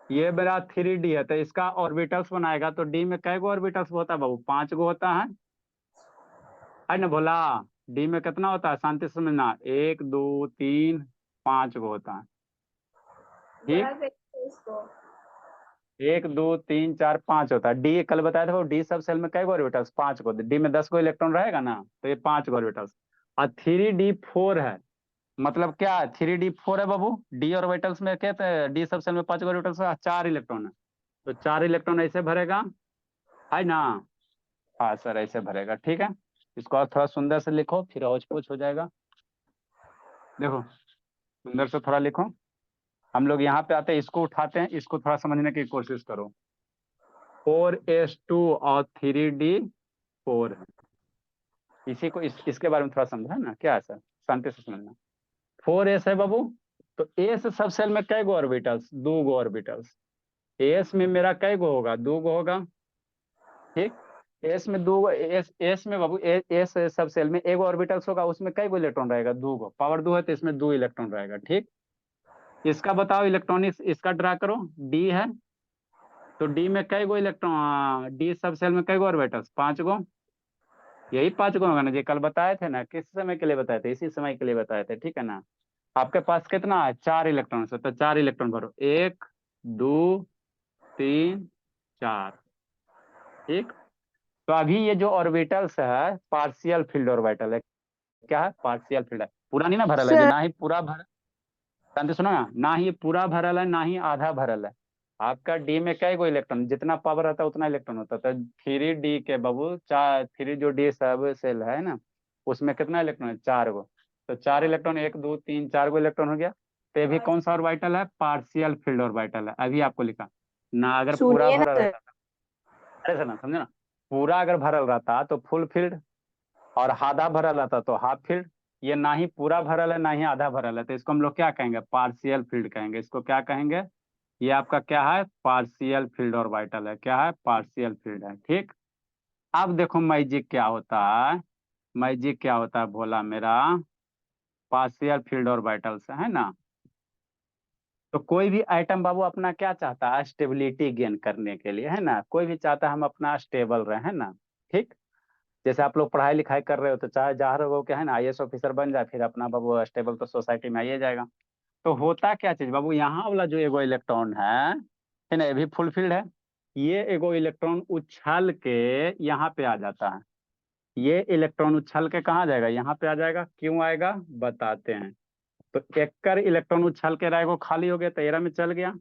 ये मेरा 3d है, तो इसका ऑर्बिटल्स बनाएगा, तो डी में कै गो ऑर्बिटल्स होता है बाबू, 5 गो होता है ना भोला। डी में कितना होता है, शांति से समझना, 1 2 3 5 गो होता है, ठीक, 1 2 3 4 5 होता है। डी कल बताया था, डी सब सेल में कै गो ऑर्बिटल्स, 5 गो, डी में 10 गो इलेक्ट्रॉन रहेगा ना, तो ये 5 गो ऑर्बिटल्स। और 3d4 है, मतलब क्या है, 3d4 है बाबू, डी ऑर्बिटल्स में कहते हैं, डी सब सेल में 5 गो ऑर्बिटल्स, 4 इलेक्ट्रॉन है, तो 4 इलेक्ट्रॉन ऐसे भरेगा, है ना। हाँ सर ऐसे भरेगा, ठीक है। इसको और थोड़ा सुंदर से लिखो, फिर औच पोच हो जाएगा। देखो सुंदर से थोड़ा लिखो। हम लोग यहाँ पे आते हैं, इसको उठाते हैं, इसको थोड़ा समझने की कोशिश करो। 4s2 और 3d4 है, इसी को इसके बारे में थोड़ा समझा ना, क्या है सर, शांति से समझना। 4s है बाबू, तो एस सब सेल में कै गो ऑर्बिटल्स, 2 गो ऑर्बिटल्स। एस में मेरा कै गो होगा, 2 गो होगा, ठीक। एस में 2 एस में बाबू, एस सब सेल में 1 ऑर्बिटल्स होगा, उसमें कै गो इलेक्ट्रॉन रहेगा, 2 गो, पावर 2 है तो इसमें 2 इलेक्ट्रॉन रहेगा, ठीक। इसका बताओ इलेक्ट्रॉनिक्स, इसका ड्रा करो, डी है, तो डी में कै गो इलेक्ट्रॉन, डी सब सेल में कै गो ऑर्बिटल्स, 5 गो, यही 5 गो होगा ना जी, कल बताए थे ना, किस समय के लिए बताए थे, इसी समय के लिए बताए थे, ठीक है ना। आपके पास कितना है, 4 इलेक्ट्रॉन है, तो 4 इलेक्ट्रॉन भरो, 1 2 3 4, ठीक। तो अभी ये जो ऑर्बिटल्स है पार्शियल फील्ड ऑर्बिटल है, क्या है, पार्शियल फील्ड है, पूरा नहीं ना भरल है जी, सर ना ही पूरा भर, शांति सुनो ना ही ये पूरा भरल है, ना ही आधा भरल है। आपका डी में कै गो इलेक्ट्रॉन, जितना पावर रहता है उतना इलेक्ट्रॉन होता है, तो 3d के बाबू 4, 3 जो डी सब सेल है ना, उसमें कितना इलेक्ट्रॉन है, 4 गो, तो 4 इलेक्ट्रॉन, 1 2 3 4 गो इलेक्ट्रॉन हो गया। तो ये भी कौन सा ऑर्बिटल है, पार्शियल फील्ड ऑर्बिटल है। अभी आपको लिखा ना, अगर पूरा सुनिए ना भरा सर। रहता, अरे सर ना समझे ना, पूरा अगर भरल रहता तो फुल फील्ड, और आधा भरल रहता तो हाफ फील्ड। ये ना ही पूरा भरल है ना ही आधा भरल है, तो इसको हम लोग क्या कहेंगे, पार्शियल फील्ड कहेंगे, इसको क्या कहेंगे, ये आपका क्या है, पार्शियल फील्ड ऑर्बिटल है, क्या है, पार्शियल फील्ड है, ठीक। अब देखो मैजिक क्या होता है, मैजिक क्या होता है भोला मेरा, पार्शियल फील्ड ऑर्बिटल से, है ना। तो कोई भी आइटम बाबू अपना क्या चाहता है, स्टेबिलिटी गेन करने के लिए, है ना, कोई भी चाहता है हम अपना स्टेबल रहे, है ना, ठीक। जैसे आप लोग पढ़ाई लिखाई कर रहे हो, तो चाहे जहाँ रहो क्या है ना, आईएएस ऑफिसर बन जाए, फिर अपना बाबू स्टेबल तो सोसाइटी में आइए जाएगा। तो होता क्या चीज बाबू, यहाँ वाला जो एगो इलेक्ट्रॉन है ना, ये भी फुल फील्ड है, ये एगो इलेक्ट्रॉन उछल के यहाँ पे आ जाता है, ये इलेक्ट्रॉन उछल के कहाँ जाएगा, यहाँ पे आ जाएगा, क्यों आएगा बताते हैं। तो एक इलेक्ट्रॉन उछल के रहेगा, खाली हो गया, 13 में चल गया,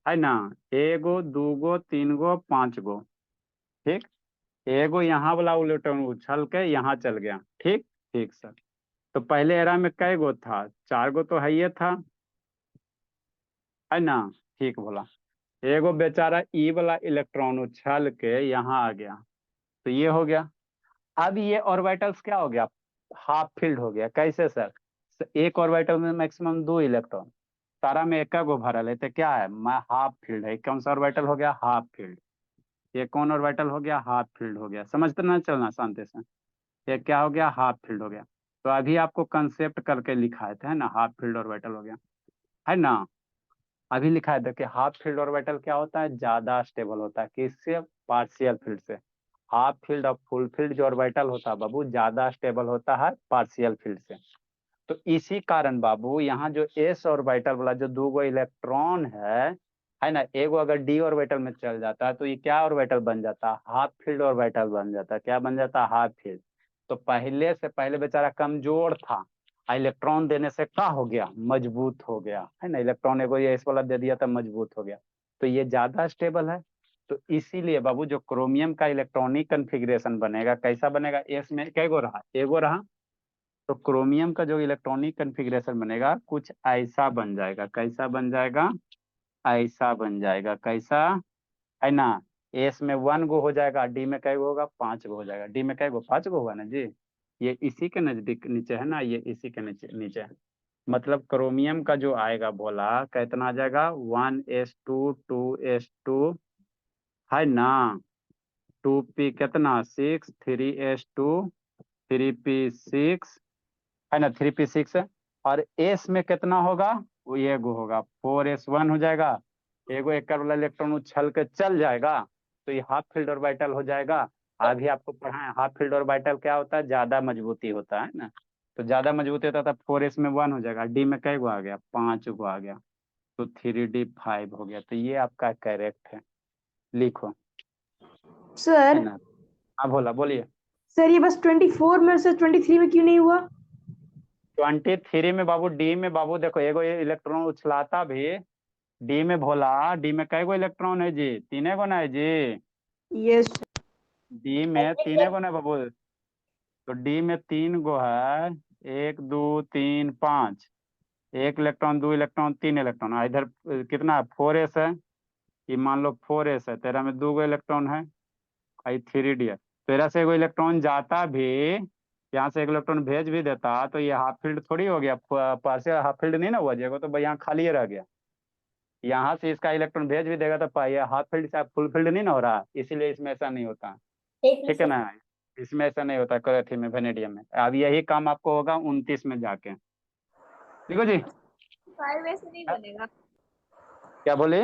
है ना, 1 गो 2 गो 3 गो 5 गो, ठीक, एगो यहाँ वाला इलेक्ट्रॉन उछल के यहाँ चल गया। ठीक ठीक सर। तो पहले एरा में कै गो था? 4 गो तो है ये था, है ना? ठीक बोला। एगो बेचारा ई वाला इलेक्ट्रॉन उछल के यहाँ आ गया, तो ये हो गया। अब ये ऑर्बिटल्स क्या हो गया? हाफ फील्ड हो गया। कैसे सर? एक ऑर्बिटल में मैक्सिमम 2 इलेक्ट्रॉन, तारा में एक गो भरल है, तो क्या है? हाफ फील्ड है। कौन सा ऑर्बिटल हो गया? Half field. ये कौन ऑर्बिटल हो गया? हाफ फील्ड हो गया। समझते ना चलना शांति से। ये क्या हो गया? हाफ फील्ड हो गया। तो अभी आपको कंसेप्ट करके लिखाए थे, है ना? हाफ फील्ड ऑर्बिटल हो गया, है ना? अभी लिखा है देखिए, हाफ फील्ड ऑर्बिटल क्या होता है? ज्यादा स्टेबल होता है। किससे? पार्शियल फील्ड से। हाफ फील्ड और फुल फील्ड जो ऑर्बिटल होता है बाबू, ज्यादा स्टेबल होता है पार्शियल फील्ड से। तो इसी कारण बाबू यहाँ जो एस ऑर्बिटल वाला जो 2 गो इलेक्ट्रॉन है ना, एगो अगर डी ऑर्बिटल में चल जाता है तो ये क्या ऑर्बिटल बन जाता है? हाफ फील्ड ऑर्बिटल बन जाता है। क्या बन जाता है? Half field. तो पहले से पहले बेचारा कमजोर था, इलेक्ट्रॉन देने से क्या हो गया? मजबूत हो गया, है ना? इलेक्ट्रॉन एगो ये एस वाला दे दिया था, मजबूत हो गया। तो ये ज्यादा स्टेबल है। तो इसीलिए बाबू जो क्रोमियम का इलेक्ट्रॉनिक कन्फिग्रेशन बनेगा, कैसा बनेगा? एस में कैगो रहा? एगो रहा। तो क्रोमियम का जो इलेक्ट्रॉनिक कन्फिग्रेशन बनेगा कुछ ऐसा बन जाएगा। कैसा बन जाएगा? ऐसा बन जाएगा। कैसा? है ना? एस में 1 गो हो जाएगा, डी में कै गो होगा? 5 गो हो जाएगा। डी में कै गो? 5 गो होगा ना जी। ये इसी के नजदीक नीचे है ना, ये इसी के नीचे नीचे है। मतलब क्रोमियम का जो आएगा बोला, कितना आ जाएगा? 1s2 2s2, है ना? 2p कितना? 6 3s2 3p6, है ना? 3p6 है। और एस में कितना होगा? वो ये गो होगा, 4s1 हो जाएगा। एगो एक वाला इलेक्ट्रॉन उछल के चल जाएगा, तो ये हाफ फील्ड ऑर्बिटल हो जाएगा। अभी आपको पढ़ा है हाफ फील्ड ऑर्बिटल क्या होता है? ज्यादा मजबूती होता है ना। तो ज्यादा मजबूती होता था, 4s में 1 हो जाएगा। डी में कै गो आ गया? 5 गो आ गया। तो 3d5 हो गया। तो ये आपका करेक्ट है। लिखो, है सर ना? हाँ भोला, बोलिए। सर ये बस 24 में से 23 में क्यों नहीं हुआ? 23 में बाबू, डी में बाबू देखो, एगो ये इलेक्ट्रॉन उछलाता भी डी में भोला। डी में कै गो इलेक्ट्रॉन है जी? 3 गो ना है जी। यस। डी में 3 गो ना बाबू। तो डी में 3 गो है, 1 2 3 5। एक इलेक्ट्रॉन, 2 इलेक्ट्रॉन, 3 इलेक्ट्रॉन। इधर कितना है? 4s है। ये मान लो 4s है, तेरा में 2 गो इलेक्ट्रॉन है। आई 3d है। तेरा से एगो इलेक्ट्रॉन जाता भी, यहाँ से एक इलेक्ट्रॉन भेज भी देता, तो ये हाफ फील्ड थोड़ी हो गया? पार्शियल हाफ फील्ड नहीं ना हुआ जी। तो भाई यहाँ खाली रह गया। यहाँ से इसका इलेक्ट्रॉन भेज भी देगा तो पाइए हाफ फील्ड से फुल फील्ड नहीं ना हो रहा, इसीलिए इसमें ऐसा नहीं होता। ठीक है ना? इसमें ऐसा नहीं होता क्लोरेथिन में, वेनेडियम में। अब यही काम आपको होगा 29 में जाके। ठीक है जी? 25 ऐसे नहीं बनेगा। क्या बोले?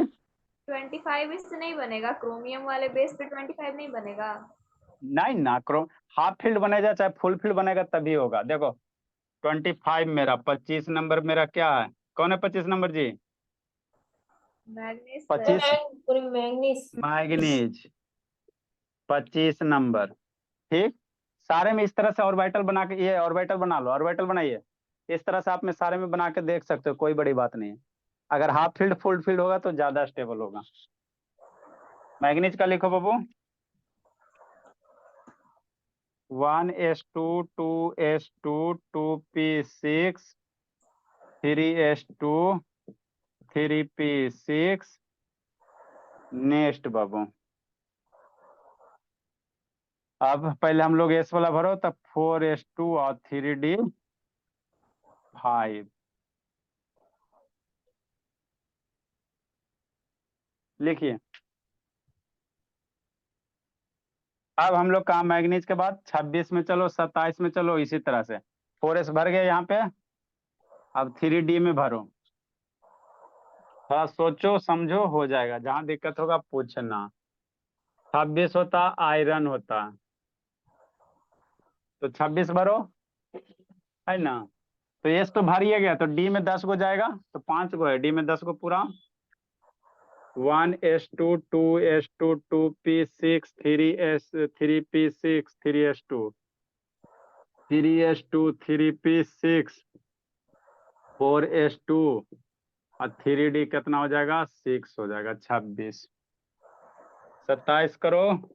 25 इससे नहीं बनेगा, क्रोमियम वाले बेस पे 25 नहीं बनेगा। नहीं ना, क्रो हाफ फील्ड बनेगा चाहे फुल फील्ड बनेगा तभी होगा। देखो 25 मेरा, 25 नंबर मेरा क्या है? कौन है 25 नंबर जी? Manganese 25 manganese. Manganese, 25 number. ठीक। सारे में इस तरह से ऑर्बिटल बना के, ये ऑर्बिटल बना लो, ऑर्बिटल बनाइए। इस तरह से आप में सारे में बना के देख सकते हो, कोई बड़ी बात नहीं है। अगर हाफ फील्ड फुल फील्ड होगा तो ज्यादा स्टेबल होगा। मैग्नीज का लिखो बाबू। 1s2 2s2 2p6 3s2 3p6। Next बाबू, अब पहले हम लोग एस वाला भरो, तब 4s2 और 3d5 लिखिए। अब हम लोग कहा मैग्नीज के बाद 26 में चलो, 27 में चलो, इसी तरह से 4s भर गए यहाँ पे। अब 3d में भरो। थोड़ा सोचो समझो, हो जाएगा। जहां दिक्कत होगा पूछना। 26 होता आयरन होता, तो 26 भरो, है ना? तो एस तो भर ही गया, तो डी में 10 गो जाएगा, तो 5 गो है। डी में 10 गो पूरा। 1s2 2s2 2p6 3p6 3s2 3s2 3p6 4s2 और 3d कितना हो जाएगा? 6 हो जाएगा। 26 27 करो।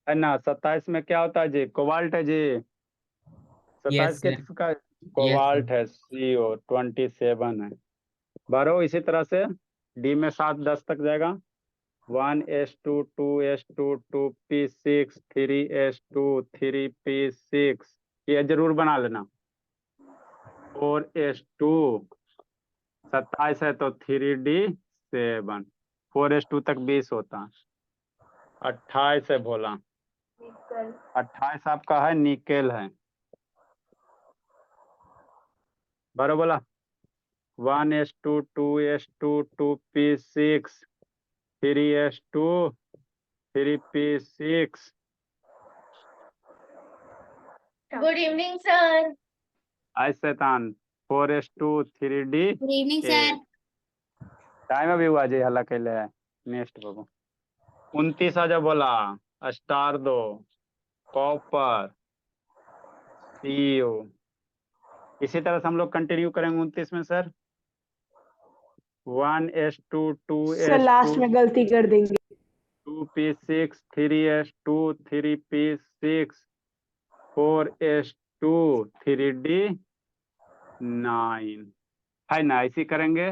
है ना। 27 में क्या होता है जी, कोबाल्ट है जी। 27 Yes, sir. किसका Yes, कोबाल्ट sir. है, CO 27 है। बारो इसी तरह से डी में 7 10 तक जाएगा। 1s2 2s2 2p6 3s2 3p6, ये जरूर बना लेना। 4s2 27 है तो 3d7, 4s2 तक 20 होता है। 28 है भोला, निकल 28 आपका है निकेल है। बराबर बोला। 1s2 2s2 2p6 3s2 3p6। Good evening sir. आई शैतान 4s2 3d good evening 8। Sir. Time अभी हुआ जी, हल्ला कैले है। नेक्स्ट बाबू 29 आ जा बोला। स्टार दो, कॉपर, सीओ। इसी तरह से हम लोग कंटिन्यू करेंगे 29 में sir. 1s2 sir last 2s2 में गलती कर देंगे। 2p6 3s2 3p6 4s2 3d9 है ना। ऐसी करेंगे,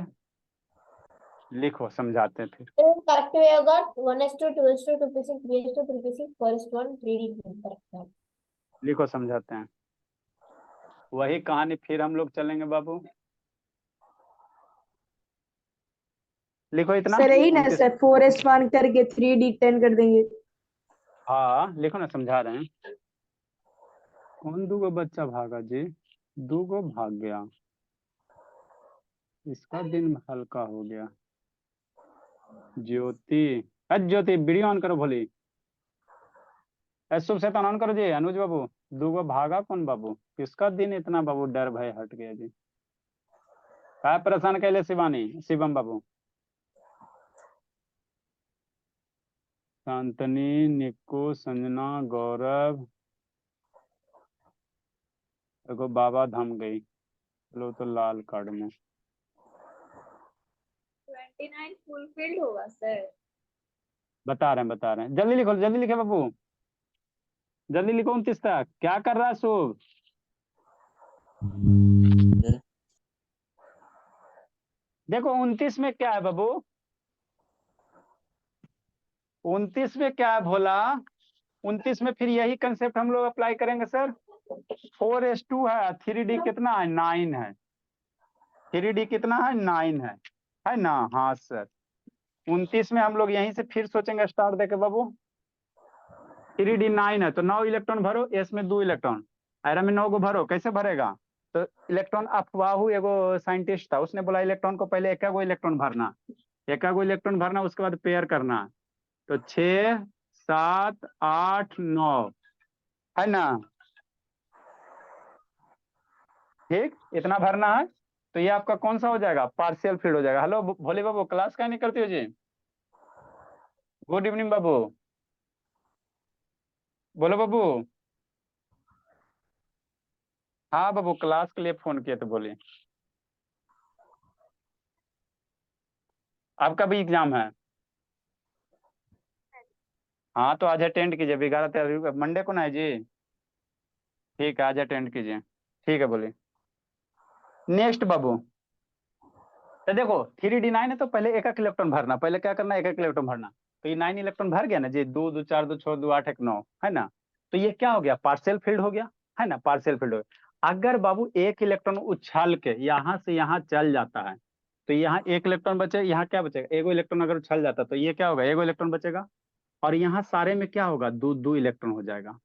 लिखो समझाते हैं फिर। करेक्ट वे होगा 1s2 2s2 2p6 3s2 3p6 4s1 3d correct है। लिखो समझाते हैं। वही कहानी फिर हम लोग चलेंगे बाबू। लिखो इतना सर यही ना 29। सर 4s1 करके 3d10 कर देंगे। हाँ लिखो ना, समझा रहे हैं। कौन दूगो बच्चा भागा जी, दूगो भाग गया, इसका दिन हल्का हो गया। ज्योति, ज्योति वीडियो ऑन करो भोली। शुभ शैतान ऑन करो जी। अनुज बाबू, दूगो भागा कौन बाबू, किसका दिन इतना बाबू डर भय हट गया जी। काय परेशान कैले शिवानी, शिवम बाबू। शांतनी, निक्कू, संजना, गौरव, एगो बाबा धाम गई, चलो तो लाल कार्ड में। 29 फुलफिल्ड होगा सर। बता रहे हैं, जल्दी लिखो, जल्दी लिखे बाबू, जल्दी लिखो 29 तक। क्या कर रहा है शुभ? देखो 29 में क्या है बाबू, 29 में क्या है भोला। 29 में फिर यही कंसेप्ट हम लोग अप्लाई करेंगे सर। 4s2 है, 3d कितना है 9 है, 3d कितना है 9 है ना। हाँ सर 29 में हम लोग यहीं से फिर सोचेंगे स्टार्ट देके बाबू। 3d 9 है तो 9 इलेक्ट्रॉन भरो, s में 2 इलेक्ट्रॉन, आयरन में 9 को भरो। कैसे भरेगा, तो इलेक्ट्रॉन अफवाहू एगो साइंटिस्ट था, उसने बोला इलेक्ट्रॉन को पहले एक इलेक्ट्रॉन भरना, एक इलेक्ट्रॉन भरना, उसके बाद पेयर करना। तो 6 7 8 9 है ना। ठीक, इतना भरना है। तो ये आपका कौन सा हो जाएगा, पार्शियल फील्ड हो जाएगा। हेलो भोले बाबू, क्लास क्या नहीं करती हो जी? गुड इवनिंग बाबू, बोलो बाबू। हाँ बाबू, क्लास के लिए फोन किए थे, बोलिए। आपका भी एग्जाम है? हाँ तो आज अटेंड कीजिए, 11 मंडे को ना है जी। ठीक है, आज अटेंड कीजिए। ठीक है, बोलिए नेक्स्ट बाबू। तो देखो 3d9 है तो पहले एक इलेक्ट्रॉन भरना, पहले क्या करना, एक इलेक्ट्रॉन भरना। तो ये 9 इलेक्ट्रॉन भर गया ना जी, 2 2 4 2 6 2 8 1 9 है ना। तो ये क्या हो गया, पार्शियल फील्ड हो गया, है ना, पार्शियल फील्ड हो गया। अगर बाबू एक इलेक्ट्रॉन उछल के यहाँ से यहाँ चल जाता है, तो यहाँ एक इलेक्ट्रॉन बचे, यहाँ क्या बचेगा, एगो इलेक्ट्रॉन अगर उछल जाता तो ये क्या होगा, एगो इलेक्ट्रॉन बचेगा। और यहाँ सारे में क्या होगा, 2 2 इलेक्ट्रॉन हो जाएगा।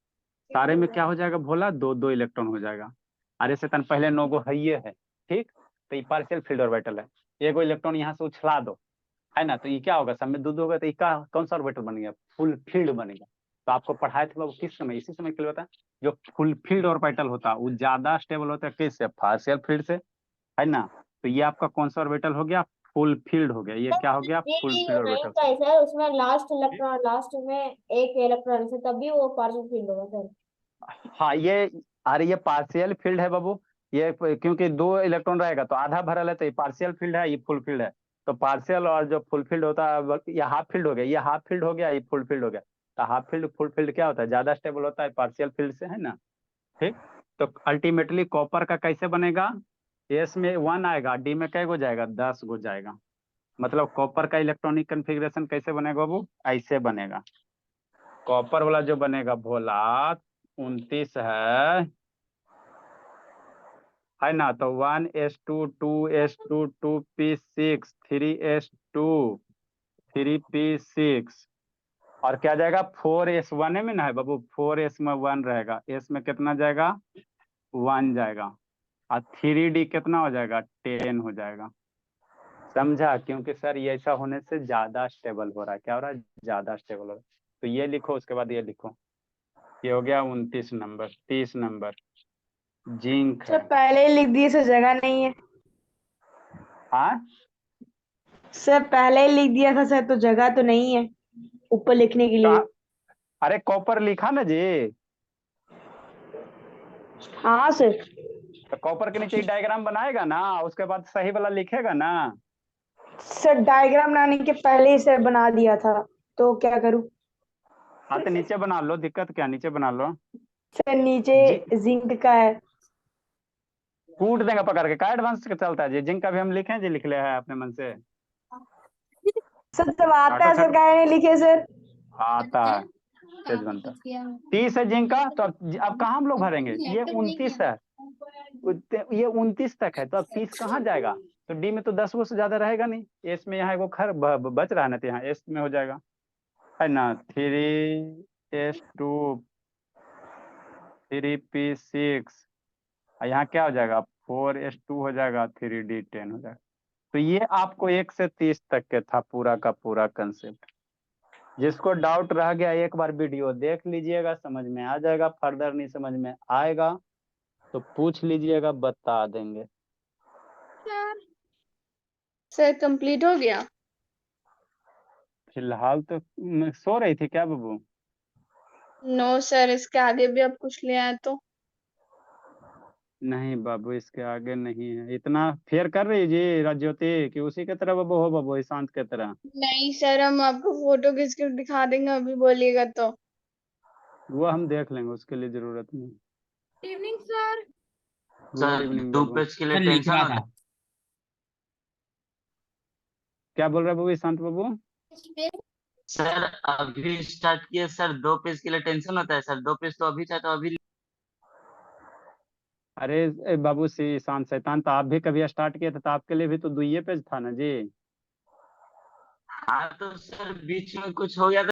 सारे में क्या हो जाएगा भोला, 2 2 इलेक्ट्रॉन हो जाएगा। अरे शैतान पहले 9 गो है। ठीक, तो ये पार्शियल फील्ड ऑर्बिटल है। एगो इलेक्ट्रॉन यहाँ से उछला दो, है ना, तो ये क्या होगा, सब में 2 2 होगा, तो ये क्या, कौन सा ऑर्बिटल बन गया, फुल फील्ड बनेगा। तो आपको पढ़ाए थे बाबू किस समय, इसी समय के लिए होता है। जो फुल फील्ड ऑर्बिटल होता है वो ज्यादा स्टेबल होता है किससे, पार्शियल फील्ड से, है ना। तो ये आपका कौन सा ऑर्बिटल हो गया, फुल फील्ड हो गया। ये क्या हो गया, फुल फील्ड ऑर्बिटल। का है सर, उसमें लास्ट इलेक्ट्रॉन, लास्ट में एक इलेक्ट्रॉन से तभी वो पार्शियल फील्ड होगा सर। हाँ ये, अरे ये पार्शियल फील्ड है बाबू। ये क्योंकि 2 इलेक्ट्रॉन रहेगा तो आधा भरल है, तो ये पार्शियल फील्ड है, ये फुल फील्ड है। तो पार्शियल और जो फुल फील्ड होता है ये हाफ फील्ड हो गया, ये हाफ फील्ड हो गया, ये फुल फील्ड हो गया। तो हाफ फील्ड फुल फील्ड क्या होता है, ज्यादा स्टेबल होता है पार्शियल फील्ड से, है ना। ठीक, तो अल्टीमेटली कॉपर का कैसे बनेगा, एस में 1 आएगा, डी में कै गो जाएगा, 10 गो जाएगा। मतलब कॉपर का इलेक्ट्रॉनिक कन्फिग्रेशन कैसे बनेगा बाबू, ऐसे बनेगा। कॉपर वाला जो बनेगा भोला 29 है ना, तो 1s2 2s2 2p6 3s2 3p6 और क्या जाएगा 4s1 में ना है बाबू, 4s में 1 रहेगा, s में कितना जाएगा 1 जाएगा, और 3d कितना हो जाएगा 10 हो जाएगा। समझा, क्योंकि सर ये ऐसा होने से ज्यादा स्टेबल हो रहा है, क्या हो रहा है, ज्यादा स्टेबल हो रहा है। तो ये लिखो, उसके बाद ये लिखो, ये हो गया 29 नंबर। 30 नंबर जिंक है। पहले ही लिख दिए सर, जगह नहीं है हाँ सर, पहले ही लिख दिया था सर, तो जगह तो नहीं है ऊपर लिखने के लिए। अरे कॉपर लिखा ना जी, हाँ सर। तो कॉपर के नीचे डायग्राम बनाएगा ना, उसके बाद सही वाला लिखेगा ना। सर डायग्राम बनाने के पहले ही सर बना दिया था, तो क्या करूं। हाँ तो नीचे बना लो, दिक्कत क्या, नीचे बना लो। सर नीचे जिंक का है। कूट देंगे पकड़ के, क्या एडवांस का चलता है जी, जिंक का भी हम लिखे जी, लिख ले है अपने मन से। सर तब आता है सर, काहे नहीं लिखे सर। आता है, तेज बनता। 30 है जिंक का, तो अब कहाँ हम लोग भरेंगे, ये 29 है, ये 29 तक है, तो अब 30 कहाँ जाएगा, तो डी में तो 10 वो से ज्यादा रहेगा नहीं, एस में यहाँ वो खर बच रहा है ना, तो यहाँ एस में हो जाएगा, है ना। 3s2 3p6 यहाँ क्या हो जाएगा 4s2 हो जाएगा, 3d10 हो जाएगा। तो ये आपको 1 से 30 तक के था पूरा का पूरा कंसेप्ट। जिसको डाउट रह गया एक बार वीडियो देख लीजिएगा, समझ में आ जाएगा, फर्दर नहीं समझ में आएगा तो पूछ लीजिएगा, बता देंगे। सर कंप्लीट हो गया। फिलहाल तो सो रही थी क्या बाबू। नो सर, इसके आगे भी आप कुछ ले आए तो। नहीं बाबू, इसके आगे नहीं है, इतना फेयर कर रही जी राज्योति कि उसी के तरह बाबू हो, बाबू ईशांत के तरह। नहीं सर, हम आपको फोटो खींच के दिखा देंगे, अभी बोलिएगा तो। वो हम देख लेंगे, उसके लिए जरूरत नहीं। Evening sir. गुड इवनिंग 2 बाबू। पेज के लिए सर लिख टेंशन रहा होता था। है। क्या बोल रहे बाबू ईशांत बाबू। सर अभी स्टार्ट किए सर, 2 पेज के लिए टेंशन होता है सर, 2 पेज तो अभी चाहे तो अभी। अरे बाबू ईशांत शैतान, तो आप भी कभी स्टार्ट किए थे, तो आपके लिए भी तो 2 पेज था ना जी। हाँ तो सर बीच में कुछ हो गया था।